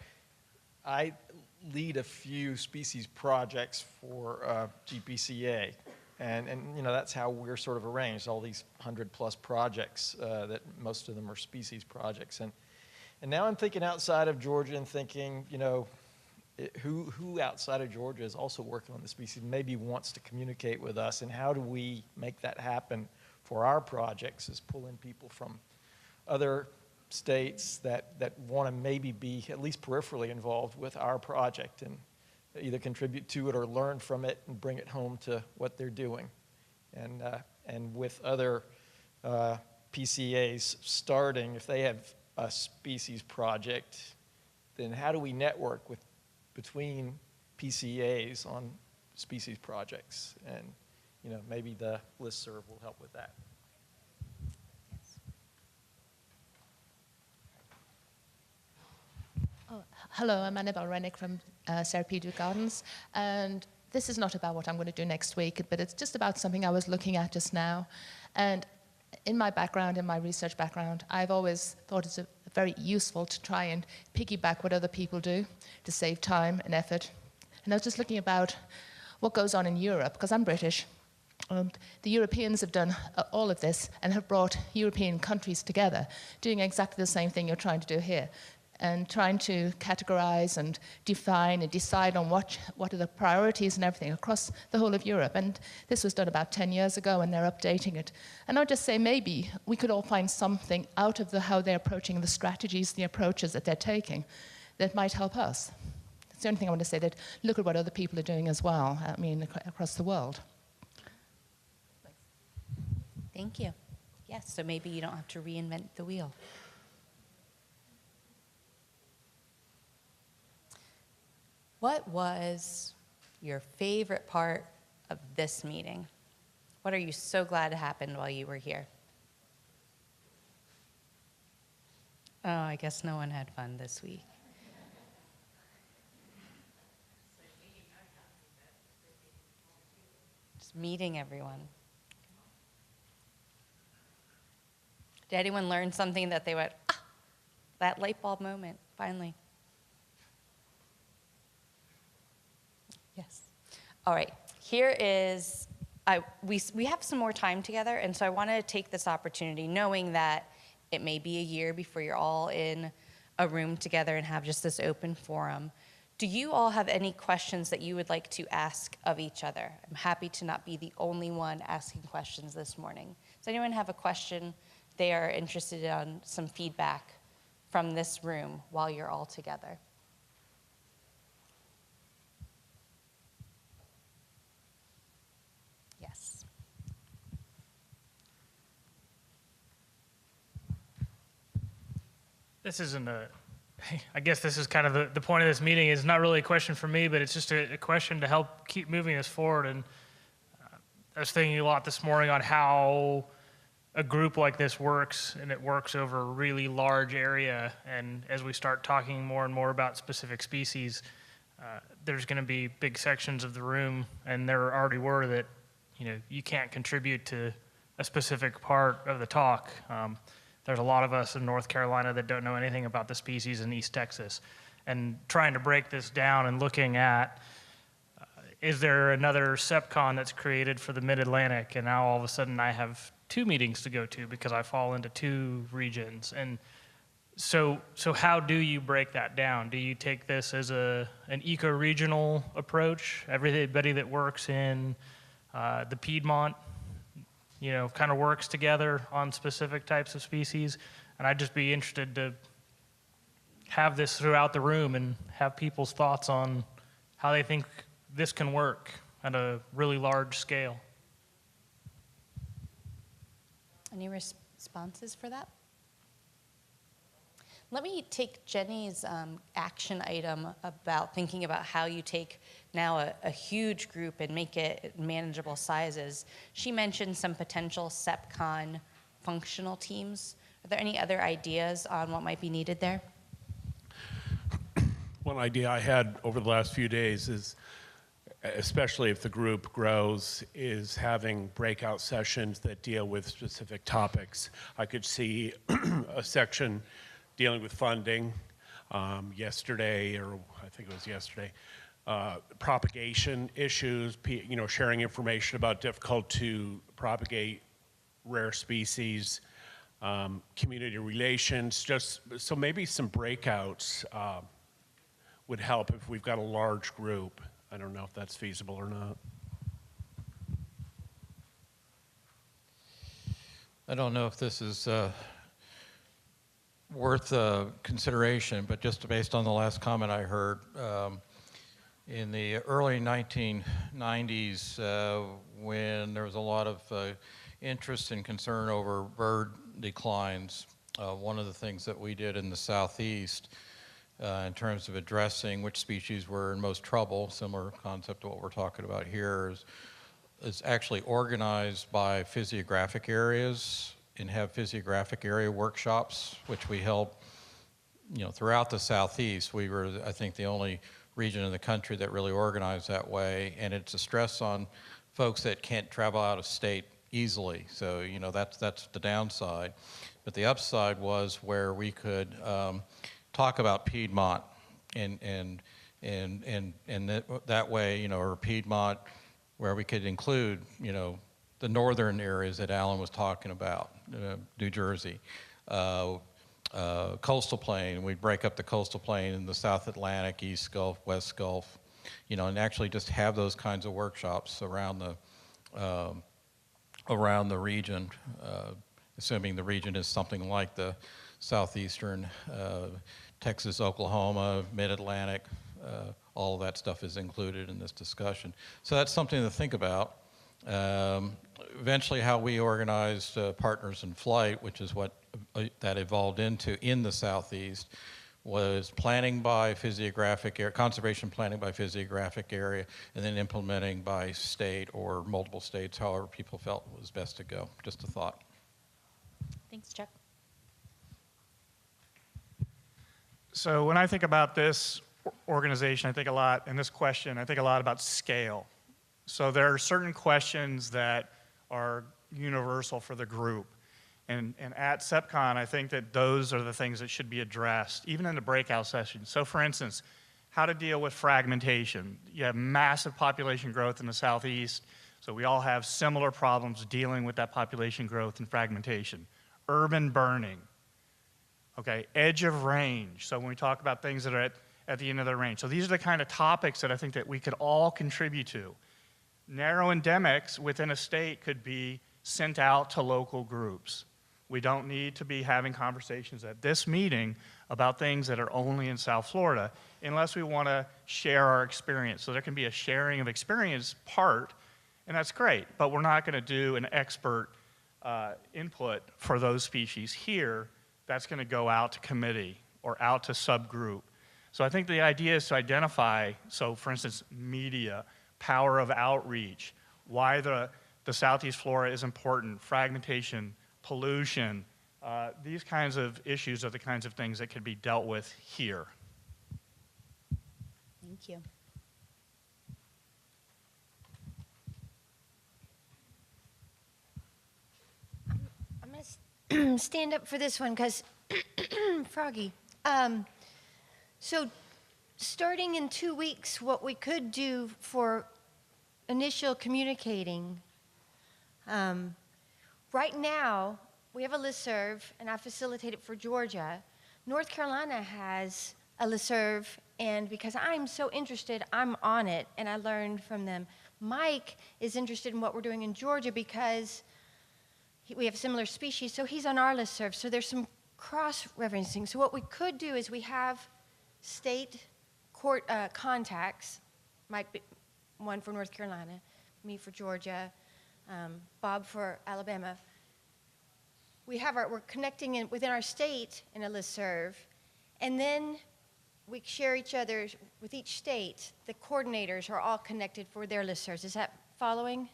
I lead a few species projects for GPCA. And that's how we're sort of arranged, all these 100+ projects that most of them are species projects. And now I'm thinking outside of Georgia and thinking, who outside of Georgia is also working on the species, maybe wants to communicate with us, and how do we make that happen for our projects, is pull in people from other states that want to maybe be at least peripherally involved with our project and either contribute to it or learn from it and bring it home to what they're doing. And with other PCAs starting, if they have a species project, then how do we network between PCAs on species projects? And maybe the listserv will help with that. Oh, hello, I'm Annabelle Rennick from SePPCon Gardens, and this is not about what I'm going to do next week, but it's just about something I was looking at just now. And in my background, in my research background, I've always thought it's very useful to try and piggyback what other people do to save time and effort. And I was just looking about what goes on in Europe, because I'm British. The Europeans have done all of this and have brought European countries together, doing exactly the same thing you're trying to do here, and trying to categorize and define and decide on what are the priorities and everything across the whole of Europe. And this was done about 10 years ago, and they're updating it. And I'll just say maybe we could all find something out of how they're approaching the strategies, the approaches that they're taking that might help us. That's the only thing I want to say, that look at what other people are doing as well, I mean, across the world. Thank you. Yes, so maybe you don't have to reinvent the wheel. What was your favorite part of this meeting? What are you so glad happened while you were here? Oh, I guess no one had fun this week. Just meeting everyone. Did anyone learn something that they went, that light bulb moment, finally? Yes. All right, here is, we have some more time together, and so I wanted to take this opportunity, knowing that it may be a year before you're all in a room together and have just this open forum. Do you all have any questions that you would like to ask of each other? I'm happy to not be the only one asking questions this morning. Does anyone have a question they are interested in, some feedback from this room while you're all together? Yes. This isn't I guess this is kind of the point of this meeting. Is not really a question for me, but it's just a question to help keep moving us forward. And I was thinking a lot this morning on how a group like this works, and it works over a really large area. And as we start talking more and more about specific species, there's going to be big sections of the room, and there already were, that you can't contribute to a specific part of the talk. There's a lot of us in North Carolina that don't know anything about the species in East Texas. And trying to break this down and looking at, is there another SePPCon that's created for the Mid-Atlantic? And now all of a sudden I have 2 meetings to go to because I fall into 2 regions. And so how do you break that down? Do you take this as an eco-regional approach? Everybody that works in the Piedmont, kind of works together on specific types of species. And I'd just be interested to have this throughout the room and have people's thoughts on how they think this can work at a really large scale. Any responses for that? Let me take Jenny's action item about thinking about how you take now a huge group and make it manageable sizes. She mentioned some potential SePPCon functional teams. Are there any other ideas on what might be needed there? One idea I had over the last few days is, especially if the group grows, is having breakout sessions that deal with specific topics. I could see a section dealing with funding yesterday, or I think it was yesterday, propagation issues, sharing information about difficult to propagate rare species, community relations, just so maybe some breakouts would help if we've got a large group. I don't know if that's feasible or not. I don't know if this is worth consideration, but just based on the last comment I heard, in the early 1990s, when there was a lot of interest and concern over bird declines. One of the things that we did in the southeast in terms of addressing which species were in most trouble, similar concept to what we're talking about here, is actually organized by physiographic areas and have physiographic area workshops, which we held throughout the southeast. We were, I think, the only region in the country that really organized that way, and it's a stress on folks that can't travel out of state easily. So that's the downside. But the upside was where we could talk about Piedmont and that way, or Piedmont, where we could include, the northern areas that Alan was talking about, New Jersey, coastal plain. We'd break up the coastal plain in the South Atlantic, East Gulf, West Gulf, and actually just have those kinds of workshops around the region, assuming the region is something like the southeastern Texas, Oklahoma, mid-Atlantic, all of that stuff is included in this discussion. So that's something to think about. Eventually how we organized Partners in Flight, which is what that evolved into in the southeast, was planning by physiographic area, conservation planning by physiographic area, and then implementing by state or multiple states, however people felt was best to go. Just a thought. Thanks, Chuck. So when I think about this organization, I think a lot, and this question, I think a lot about scale. So there are certain questions that are universal for the group. And at SePPCon, I think that those are the things that should be addressed, even in the breakout sessions. So for instance, how to deal with fragmentation. You have massive population growth in the southeast, so we all have similar problems dealing with that population growth and fragmentation. Urban burning, okay, edge of range. So when we talk about things that are at the end of the range. So these are the kind of topics that I think that we could all contribute to. Narrow endemics within a state could be sent out to local groups. We don't need to be having conversations at this meeting about things that are only in South Florida unless we want to share our experience. So there can be a sharing of experience part, and that's great, but we're not going to do an expert input for those species here. That's going to go out to committee or out to subgroup. So I think the idea is to identify, so for instance, media, power of outreach, why the Southeast Flora is important, fragmentation, pollution. These kinds of issues are the kinds of things that could be dealt with here. Thank you. I'm going to stand up for this one because, Froggy. So starting in 2 weeks, what we could do for initial communicating, right now, we have a listserv, and I facilitate it for Georgia. North Carolina has a listserv, and because I'm so interested, I'm on it, and I learned from them. Mike is interested in what we're doing in Georgia because we have similar species, so he's on our listserv. So there's some cross-referencing. So what we could do is we have state court contacts, Mike, one for North Carolina, me for Georgia, Bob for Alabama. We're connecting within our state in a listserv, and then we share each other with each state. The coordinators are all connected for their listservs. Is that following?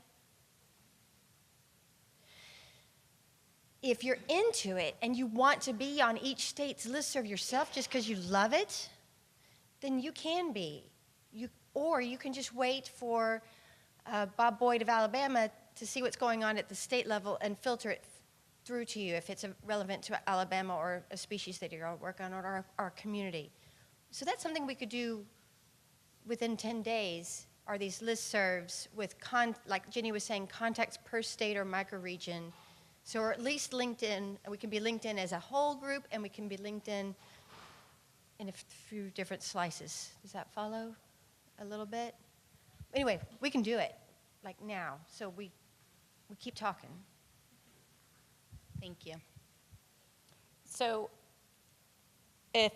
If you're into it and you want to be on each state's listserv yourself just because you love it, then you can be. Or you can just wait for Bob Boyd of Alabama to see what's going on at the state level and filter it through to you if it's relevant to Alabama or a species that you're working on or our community. So that's something we could do within 10 days, are these listservs with, like Jenny was saying, contacts per state or microregion. So or at least LinkedIn, we can be linked in as a whole group, and we can be linked in a few different slices. Does that follow a little bit? Anyway, we can do it, like now. So we keep talking. Thank you. So if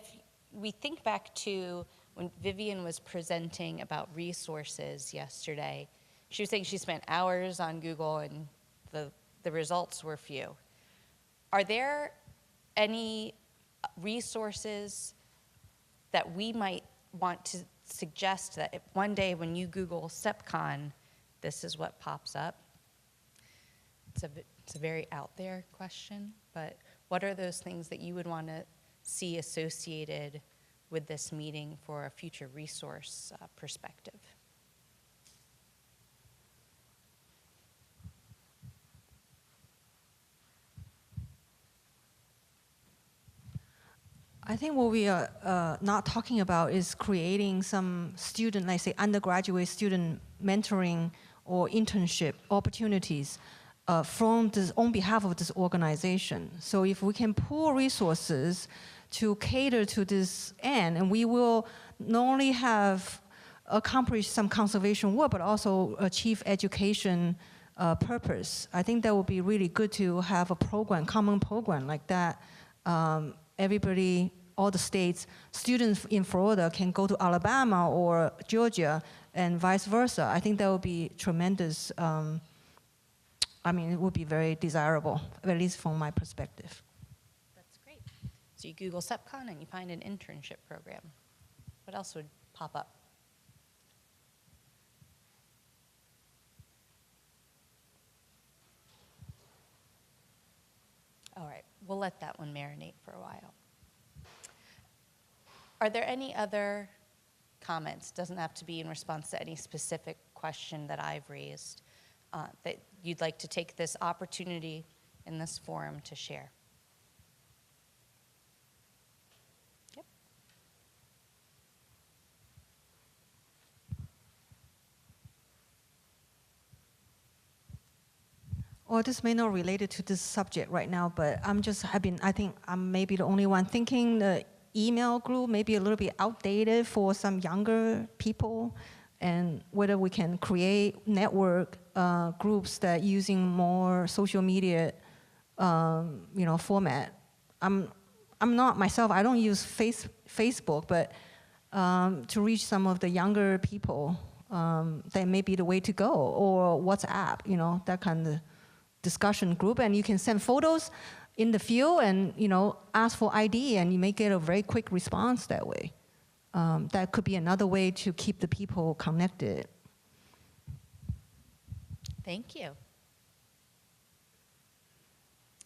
we think back to when Vivian was presenting about resources yesterday, she was saying she spent hours on Google and the the results were few. Are there any resources that we might want to suggest that if one day when you Google SePPCon, this is what pops up? It's a very out there question, but what are those things that you would want to see associated with this meeting for a future resource perspective? I think what we are not talking about is creating some student, like say undergraduate student mentoring or internship opportunities from this, on behalf of this organization. So if we can pool resources to cater to this end, and we will not only have accomplished some conservation work, but also achieve education purpose. I think that would be really good to have a program, common program like that. Everybody, all the states, students in Florida can go to Alabama or Georgia and vice versa. I think that would be tremendous. I mean, it would be very desirable, at least from my perspective. That's great. So you Google SePPCon and you find an internship program. What else would pop up? All right, we'll let that one marinate for a while. Are there any other comments? Doesn't have to be in response to any specific question that I've raised that you'd like to take this opportunity in this forum to share. Yep. Well, this may not relate to this subject right now, but I think I'm maybe the only one thinking the email group may be a little bit outdated for some younger people, and whether we can create network groups that using more social media, format. I'm not myself, I don't use Facebook, but to reach some of the younger people, that may be the way to go, or WhatsApp, that kind of discussion group, and you can send photos in the field and ask for ID, and you may get a very quick response that way. That could be another way to keep the people connected. Thank you.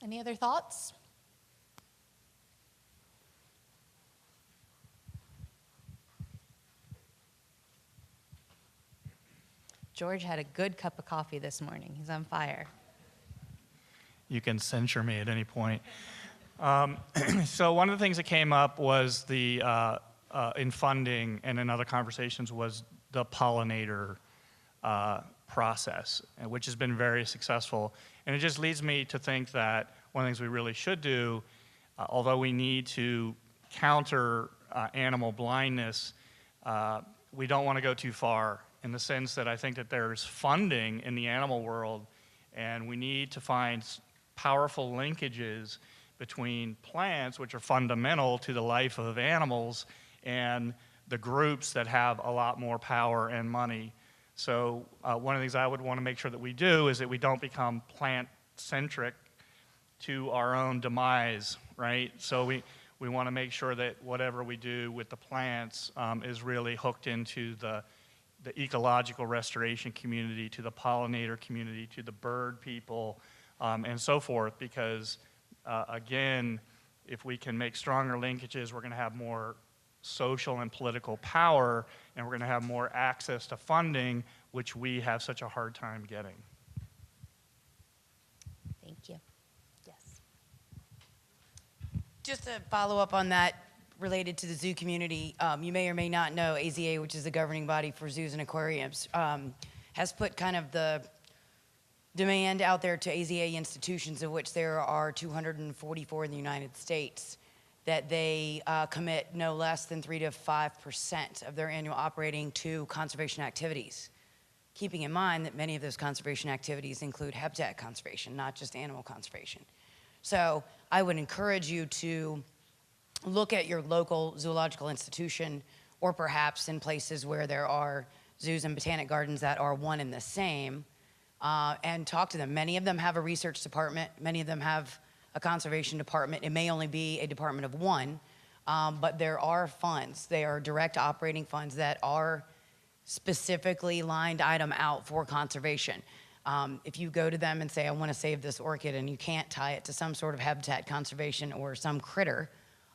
Any other thoughts? George had a good cup of coffee this morning. He's on fire. You can censure me at any point. So one of the things that came up was the, in funding and in other conversations, was the pollinator process, which has been very successful. And it just leads me to think that one of the things we really should do, although we need to counter animal blindness, we don't want to go too far, in the sense that I think that there's funding in the animal world, and we need to find powerful linkages between plants, which are fundamental to the life of animals, and the groups that have a lot more power and money. So one of the things I would want to make sure that we do is that we don't become plant-centric to our own demise, right? So we want to make sure that whatever we do with the plants is really hooked into the ecological restoration community, to the pollinator community, to the bird people, and so forth, because again, if we can make stronger linkages, we're going to have more social and political power, and we're going to have more access to funding, which we have such a hard time getting. Thank you. Yes. Just to follow up on that, related to the zoo community, you may or may not know AZA, which is the governing body for zoos and aquariums, has put kind of the demand out there to AZA institutions, of which there are 244 in the United States, that they commit no less than 3 to 5% of their annual operating to conservation activities, keeping in mind that many of those conservation activities include habitat conservation, not just animal conservation. So I would encourage you to look at your local zoological institution, or perhaps in places where there are zoos and botanic gardens that are one and the same, and talk to them. Many of them have a research department. Many of them have a conservation department. It may only be a department of one, but there are funds. They are direct operating funds that are specifically lined item out for conservation. If you go to them and say, I want to save this orchid, and you can't tie it to some sort of habitat conservation or some critter,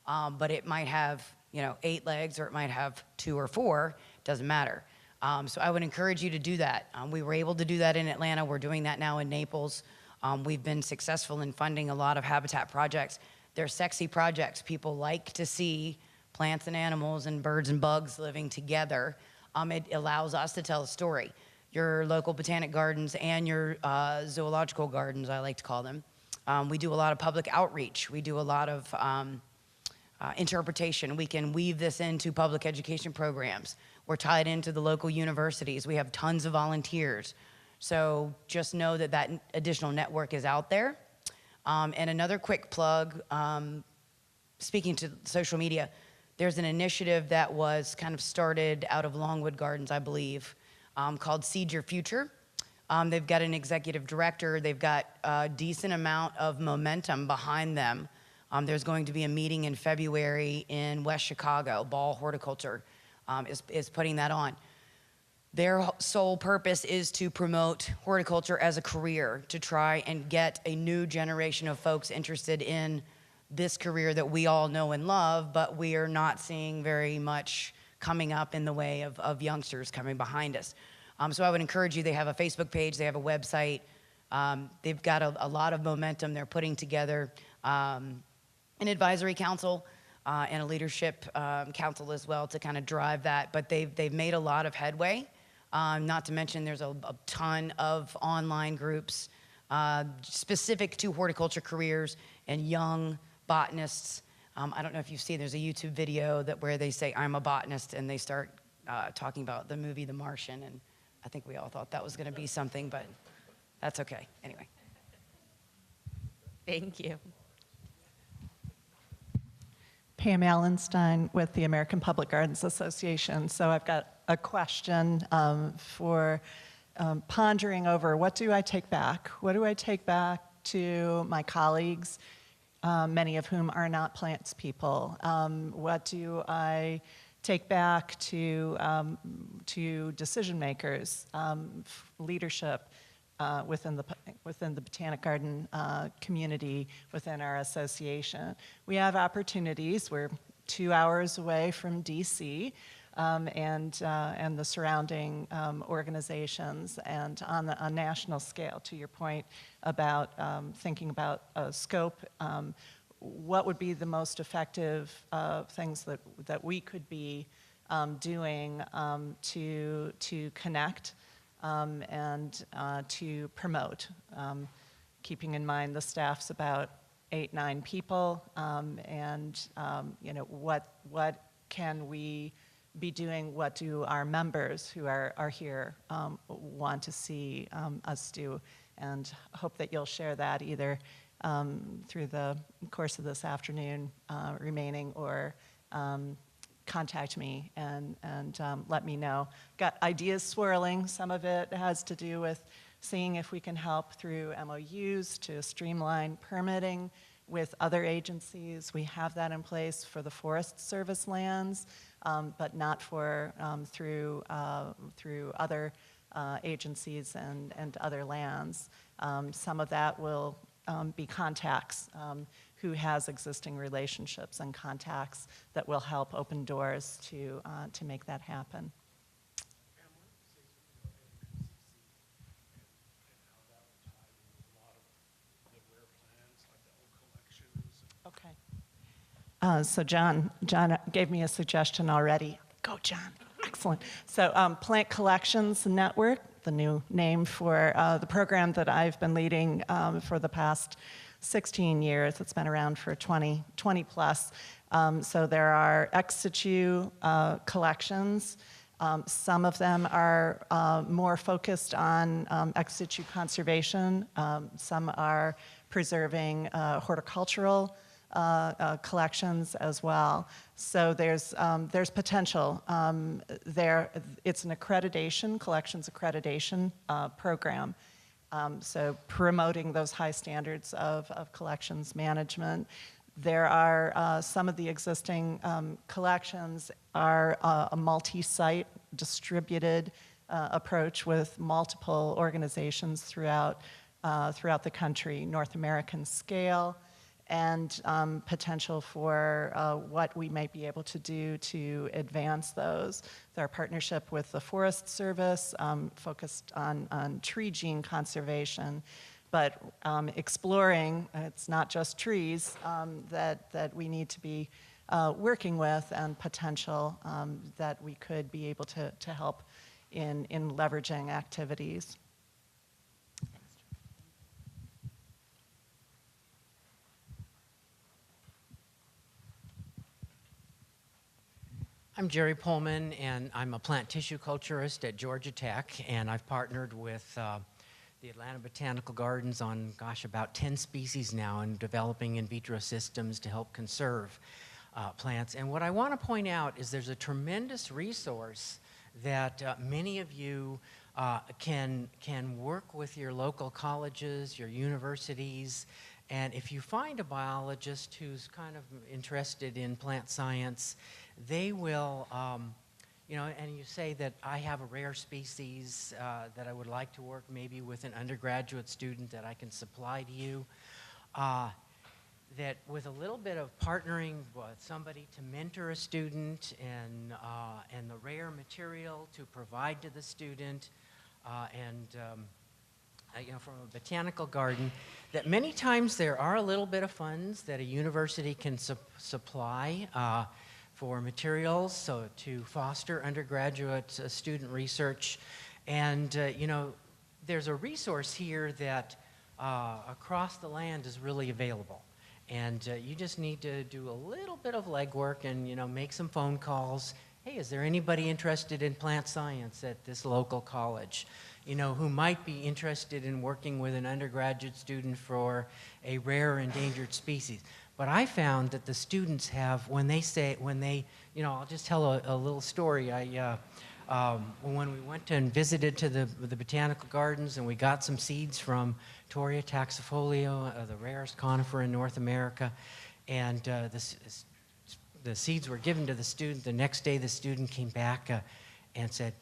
but it might have 8 legs or it might have 2 or 4, doesn't matter. So I would encourage you to do that. We were able to do that in Atlanta. We're doing that now in Naples. We've been successful in funding a lot of habitat projects. They're sexy projects. People like to see plants and animals and birds and bugs living together. It allows us to tell a story. Your local botanic gardens and your zoological gardens, I like to call them. We do a lot of public outreach. We do a lot of interpretation. We can weave this into public education programs. We're tied into the local universities. We have tons of volunteers. So just know that that additional network is out there. And another quick plug, speaking to social media, there's an initiative that was kind of started out of Longwood Gardens, I believe, called Seed Your Future. They've got an executive director. They've got a decent amount of momentum behind them. There's going to be a meeting in February in West Chicago. Ball Horticulture is putting that on. Their sole purpose is to promote horticulture as a career, to try and get a new generation of folks interested in this career that we all know and love, but we are not seeing very much coming up in the way of youngsters coming behind us. So I would encourage you, they have a Facebook page, they have a website, they've got a lot of momentum. They're putting together an advisory council and a leadership council as well to kind of drive that, but they've made a lot of headway. Not to mention there's a ton of online groups specific to horticulture careers and young botanists. I don't know if you've seen, there's a YouTube video where they say, I'm a botanist, and they start talking about the movie The Martian, and I think we all thought that was going to be something, but that's okay. Anyway. Thank you. Pam Allenstein with the American Public Gardens Association. So I've got a question for pondering over, what do I take back? What do I take back to my colleagues, many of whom are not plants people? What do I take back to decision makers, leadership within the Botanic Garden community, within our association? We have opportunities. We're 2 hours away from DC. And the surrounding organizations, and on a national scale, to your point about thinking about scope, what would be the most effective things that we could be doing to connect and to promote, keeping in mind the staff's about 8-9 people, and what can we be doing, what do our members who are here want to see us do, and hope that you'll share that either through the course of this afternoon remaining, or contact me and let me know. Got ideas swirling. Some of it has to do with seeing if we can help through MOUs to streamline permitting with other agencies. We have that in place for the Forest Service lands, but not for through other agencies and other lands. Some of that will be contacts, who has existing relationships and contacts that will help open doors to make that happen. Okay. So John gave me a suggestion already. Go, John. Excellent. So Plant Collections Network, the new name for the program that I've been leading for the past 16 years. It's been around for 20 plus. So there are ex situ collections. Some of them are more focused on ex situ conservation. Some are preserving horticultural collections as well. So there's potential there. It's an accreditation, collections accreditation program, So promoting those high standards of collections management. There are some of the existing collections are a multi-site distributed approach with multiple organizations throughout the country, North American scale, and potential for what we might be able to do to advance those. Our partnership with the Forest Service focused on tree gene conservation, but exploring, it's not just trees that we need to be working with, and potential that we could be able to help in leveraging activities. I'm Jerry Pullman, and I'm a plant tissue culturist at Georgia Tech, and I've partnered with the Atlanta Botanical Gardens on, gosh, about 10 species now, and developing in vitro systems to help conserve plants. And what I want to point out is there's a tremendous resource that many of you can work with your local colleges, your universities, and if you find a biologist who's kind of interested in plant science, they will, you know, and you say that I have a rare species that I would like to work maybe with an undergraduate student that I can supply to you, that with a little bit of partnering with somebody to mentor a student and the rare material to provide to the student, you know, from a botanical garden, that many times there are a little bit of funds that a university can supply for materials, so to foster undergraduate student research. And, you know, there's a resource here that across the land is really available. And you just need to do a little bit of legwork and, you know, make some phone calls. Hey, is there anybody interested in plant science at this local college? You know, who might be interested in working with an undergraduate student for a rare endangered species. But I found that the students have, when they, you know, I'll just tell a little story. When we went and visited to the Botanical Gardens and we got some seeds from Torreya taxifolia, the rarest conifer in North America, and the seeds were given to the student. The next day the student came back and said,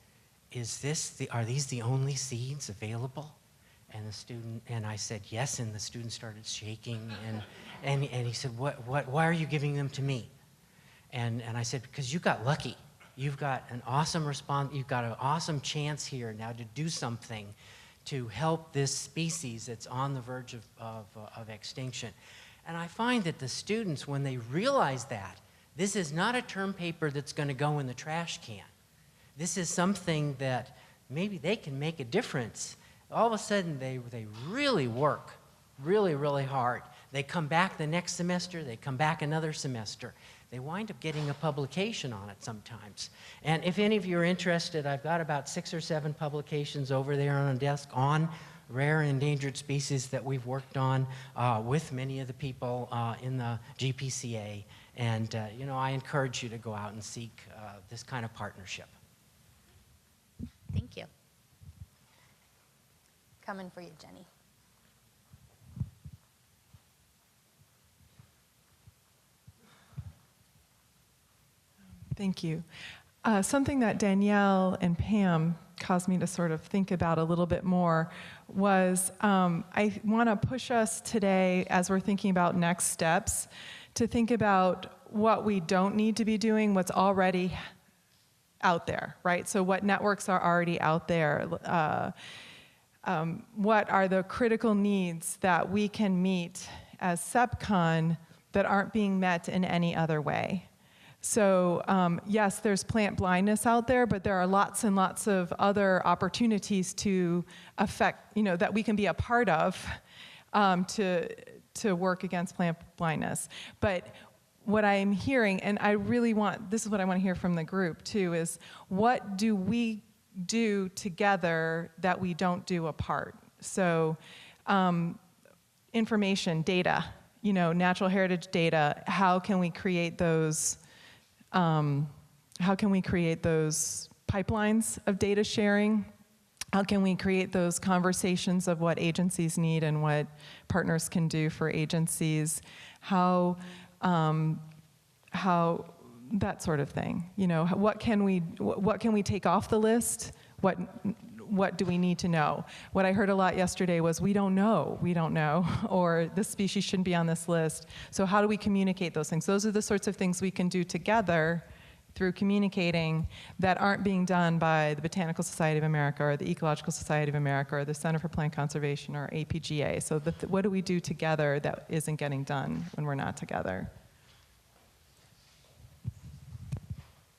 are these the only seeds available? And the student, and I said, yes, and the student started shaking, and he said, why are you giving them to me? And I said, because you got lucky. You've got an awesome response, you've got an awesome chance here now to do something to help this species that's on the verge of extinction. And I find that the students, when they realize that, this is not a term paper that's going to go in the trash can. This is something that maybe they can make a difference. All of a sudden, they really work really, really hard. They come back the next semester, they come back another semester. They wind up getting a publication on it sometimes. And if any of you are interested, I've got about 6 or 7 publications over there on a desk on rare and endangered species that we've worked on with many of the people in the GPCA. And you know, I encourage you to go out and seek this kind of partnership. Thank you. Coming for you, Jenny. Thank you. Something that Danielle and Pam caused me to sort of think about a little bit more was I want to push us today, as we're thinking about next steps, to think about what we don't need to be doing, what's already out there, right? So what networks are already out there? What are the critical needs that we can meet as SePPCon that aren't being met in any other way? So yes, there's plant blindness out there, but there are lots and lots of other opportunities to affect, you know, that we can be a part of to work against plant blindness. But what I'm hearing, and I really want, this is what I want to hear from the group too, is what do we do together that we don't do apart? So information, data, you know, natural heritage data, how can we create those pipelines of data sharing? how can we create those conversations of what agencies need and what partners can do for agencies? How that sort of thing. You know, what can we take off the list? What do we need to know? What I heard a lot yesterday was, we don't know, or this species shouldn't be on this list. So how do we communicate those things? Those are the sorts of things we can do together through communicating that aren't being done by the Botanical Society of America or the Ecological Society of America or the Center for Plant Conservation or APGA. So what do we do together that isn't getting done when we're not together?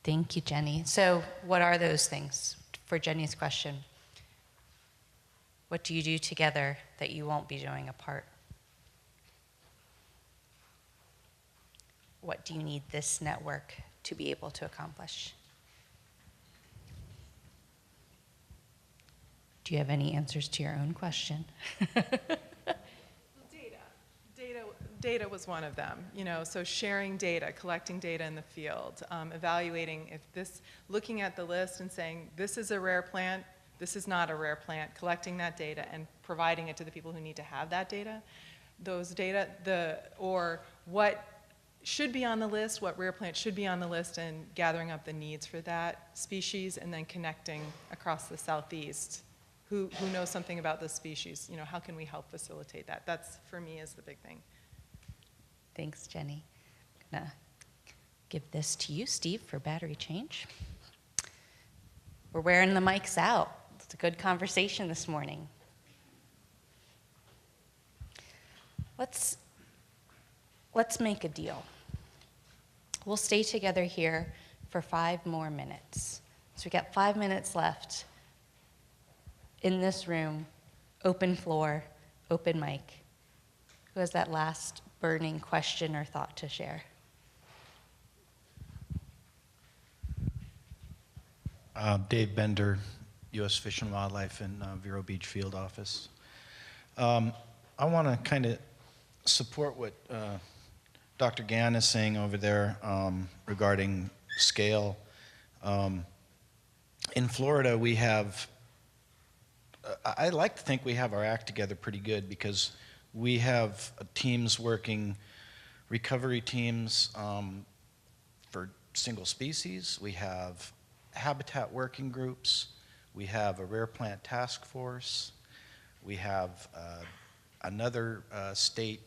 Thank you, Jenny. So what are those things? For Jenny's question, what do you do together that you won't be doing apart? What do you need this network to be able to accomplish? Do you have any answers to your own question? Data was one of them, you know, so sharing data, collecting data in the field, evaluating looking at the list and saying, this is a rare plant, this is not a rare plant, collecting that data and providing it to the people who need to have that data. Those data, or what should be on the list, what rare plant should be on the list, and gathering up the needs for that species, and then connecting across the Southeast. Who knows something about this species? You know, how can we help facilitate that? That's, for me, is the big thing. Thanks, Jenny. I'm gonna give this to you, Steve, for battery change. We're wearing the mics out. It's a good conversation this morning. Let's make a deal. We'll stay together here for 5 more minutes. So we got 5 minutes left in this room, open floor, open mic. Who has that last burning question or thought to share? Dave Bender, U.S. Fish and Wildlife in Vero Beach Field Office. I want to kind of support what Dr. Gann is saying over there regarding scale. In Florida, we have, I like to think we have our act together pretty good, because we have teams working, recovery teams for single species. We have habitat working groups. We have a rare plant task force. We have another state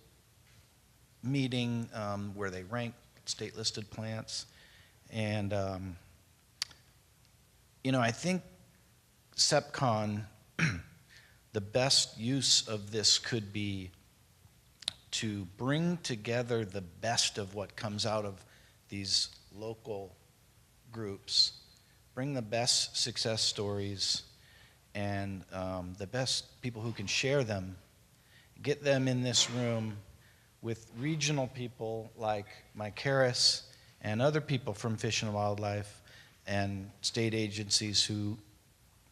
meeting where they rank state listed plants. And, you know, I think SePPCon, the best use of this could be to bring together the best of what comes out of these local groups, bring the best success stories and the best people who can share them, get them in this room with regional people like Mike Harris and other people from Fish and Wildlife and state agencies who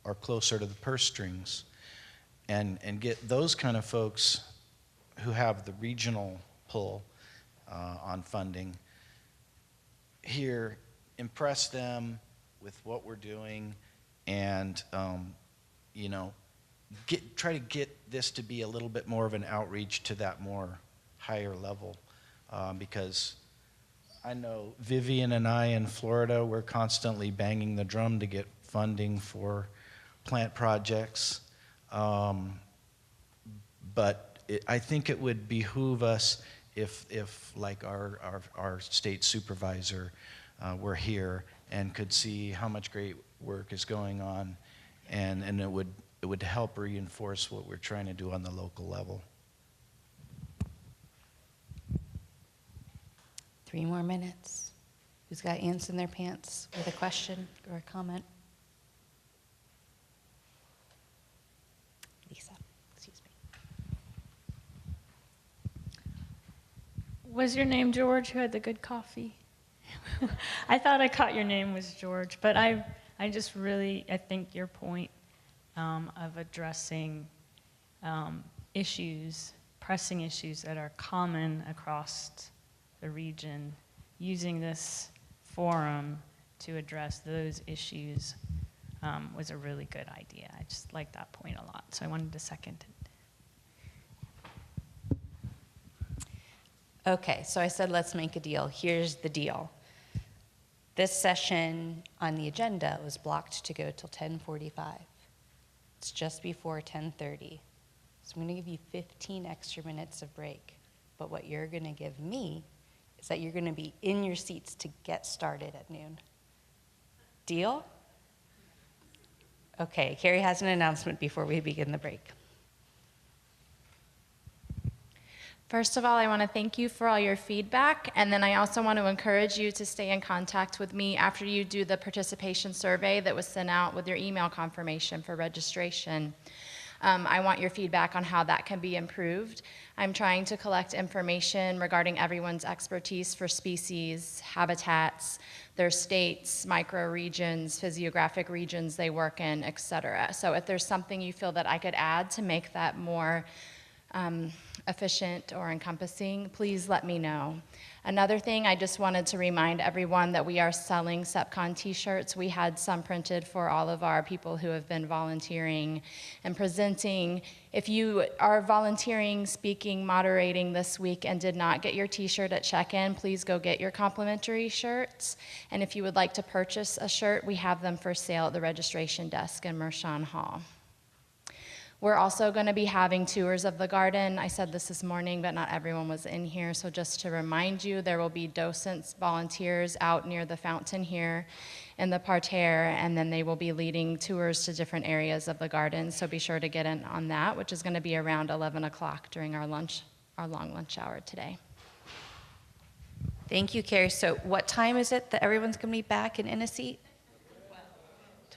are closer to the purse strings, and get those kind of folks who have the regional pull on funding here, impress them with what we're doing, and you know, try to get this to be a little bit more of an outreach to that more higher level, because I know Vivian and I in Florida, we're constantly banging the drum to get funding for plant projects. But I think it would behoove us if like our state supervisor were here and could see how much great work is going on, and it would help reinforce what we're trying to do on the local level. 3 more minutes. Who's got ants in their pants with a question or a comment? Lisa, excuse me. Was your name George, who had the good coffee? I thought I caught your name was George, but I just really, I think your point of addressing issues, pressing issues that are common across the region, using this forum to address those issues was a really good idea. I I just like that point a lot, so I wanted to second it. Okay, so I said let's make a deal. Here's the deal. This session on the agenda was blocked to go till 10:45. It's just before 10:30. So I'm going to give you 15 extra minutes of break. But what you're going to give me is that you're going to be in your seats to get started at noon. Deal? Okay, Carrie has an announcement before we begin the break. First of all, I want to thank you for all your feedback, and then I also want to encourage you to stay in contact with me after you do the participation survey that was sent out with your email confirmation for registration. I want your feedback on how that can be improved. I'm trying to collect information regarding everyone's expertise for species, habitats, their states, microregions, physiographic regions they work in, et cetera. So if there's something you feel that I could add to make that more efficient or encompassing, please let me know. Another thing, I just wanted to remind everyone that we are selling SePPCon t-shirts. We had some printed for all of our people who have been volunteering and presenting. If you are volunteering, speaking, moderating this week and did not get your t-shirt at check-in, please go get your complimentary shirts. And if you would like to purchase a shirt, we have them for sale at the registration desk in Mershon Hall. We're also going to be having tours of the garden. I said this morning, but not everyone was in here. So just to remind you, there will be docents, volunteers out near the fountain here in the parterre, and then they will be leading tours to different areas of the garden. So be sure to get in on that, which is going to be around 11 o'clock during our long lunch hour today. Thank you, Carrie. So what time is it that everyone's going to be back and in a seat?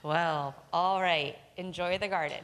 12. All right. Enjoy the garden.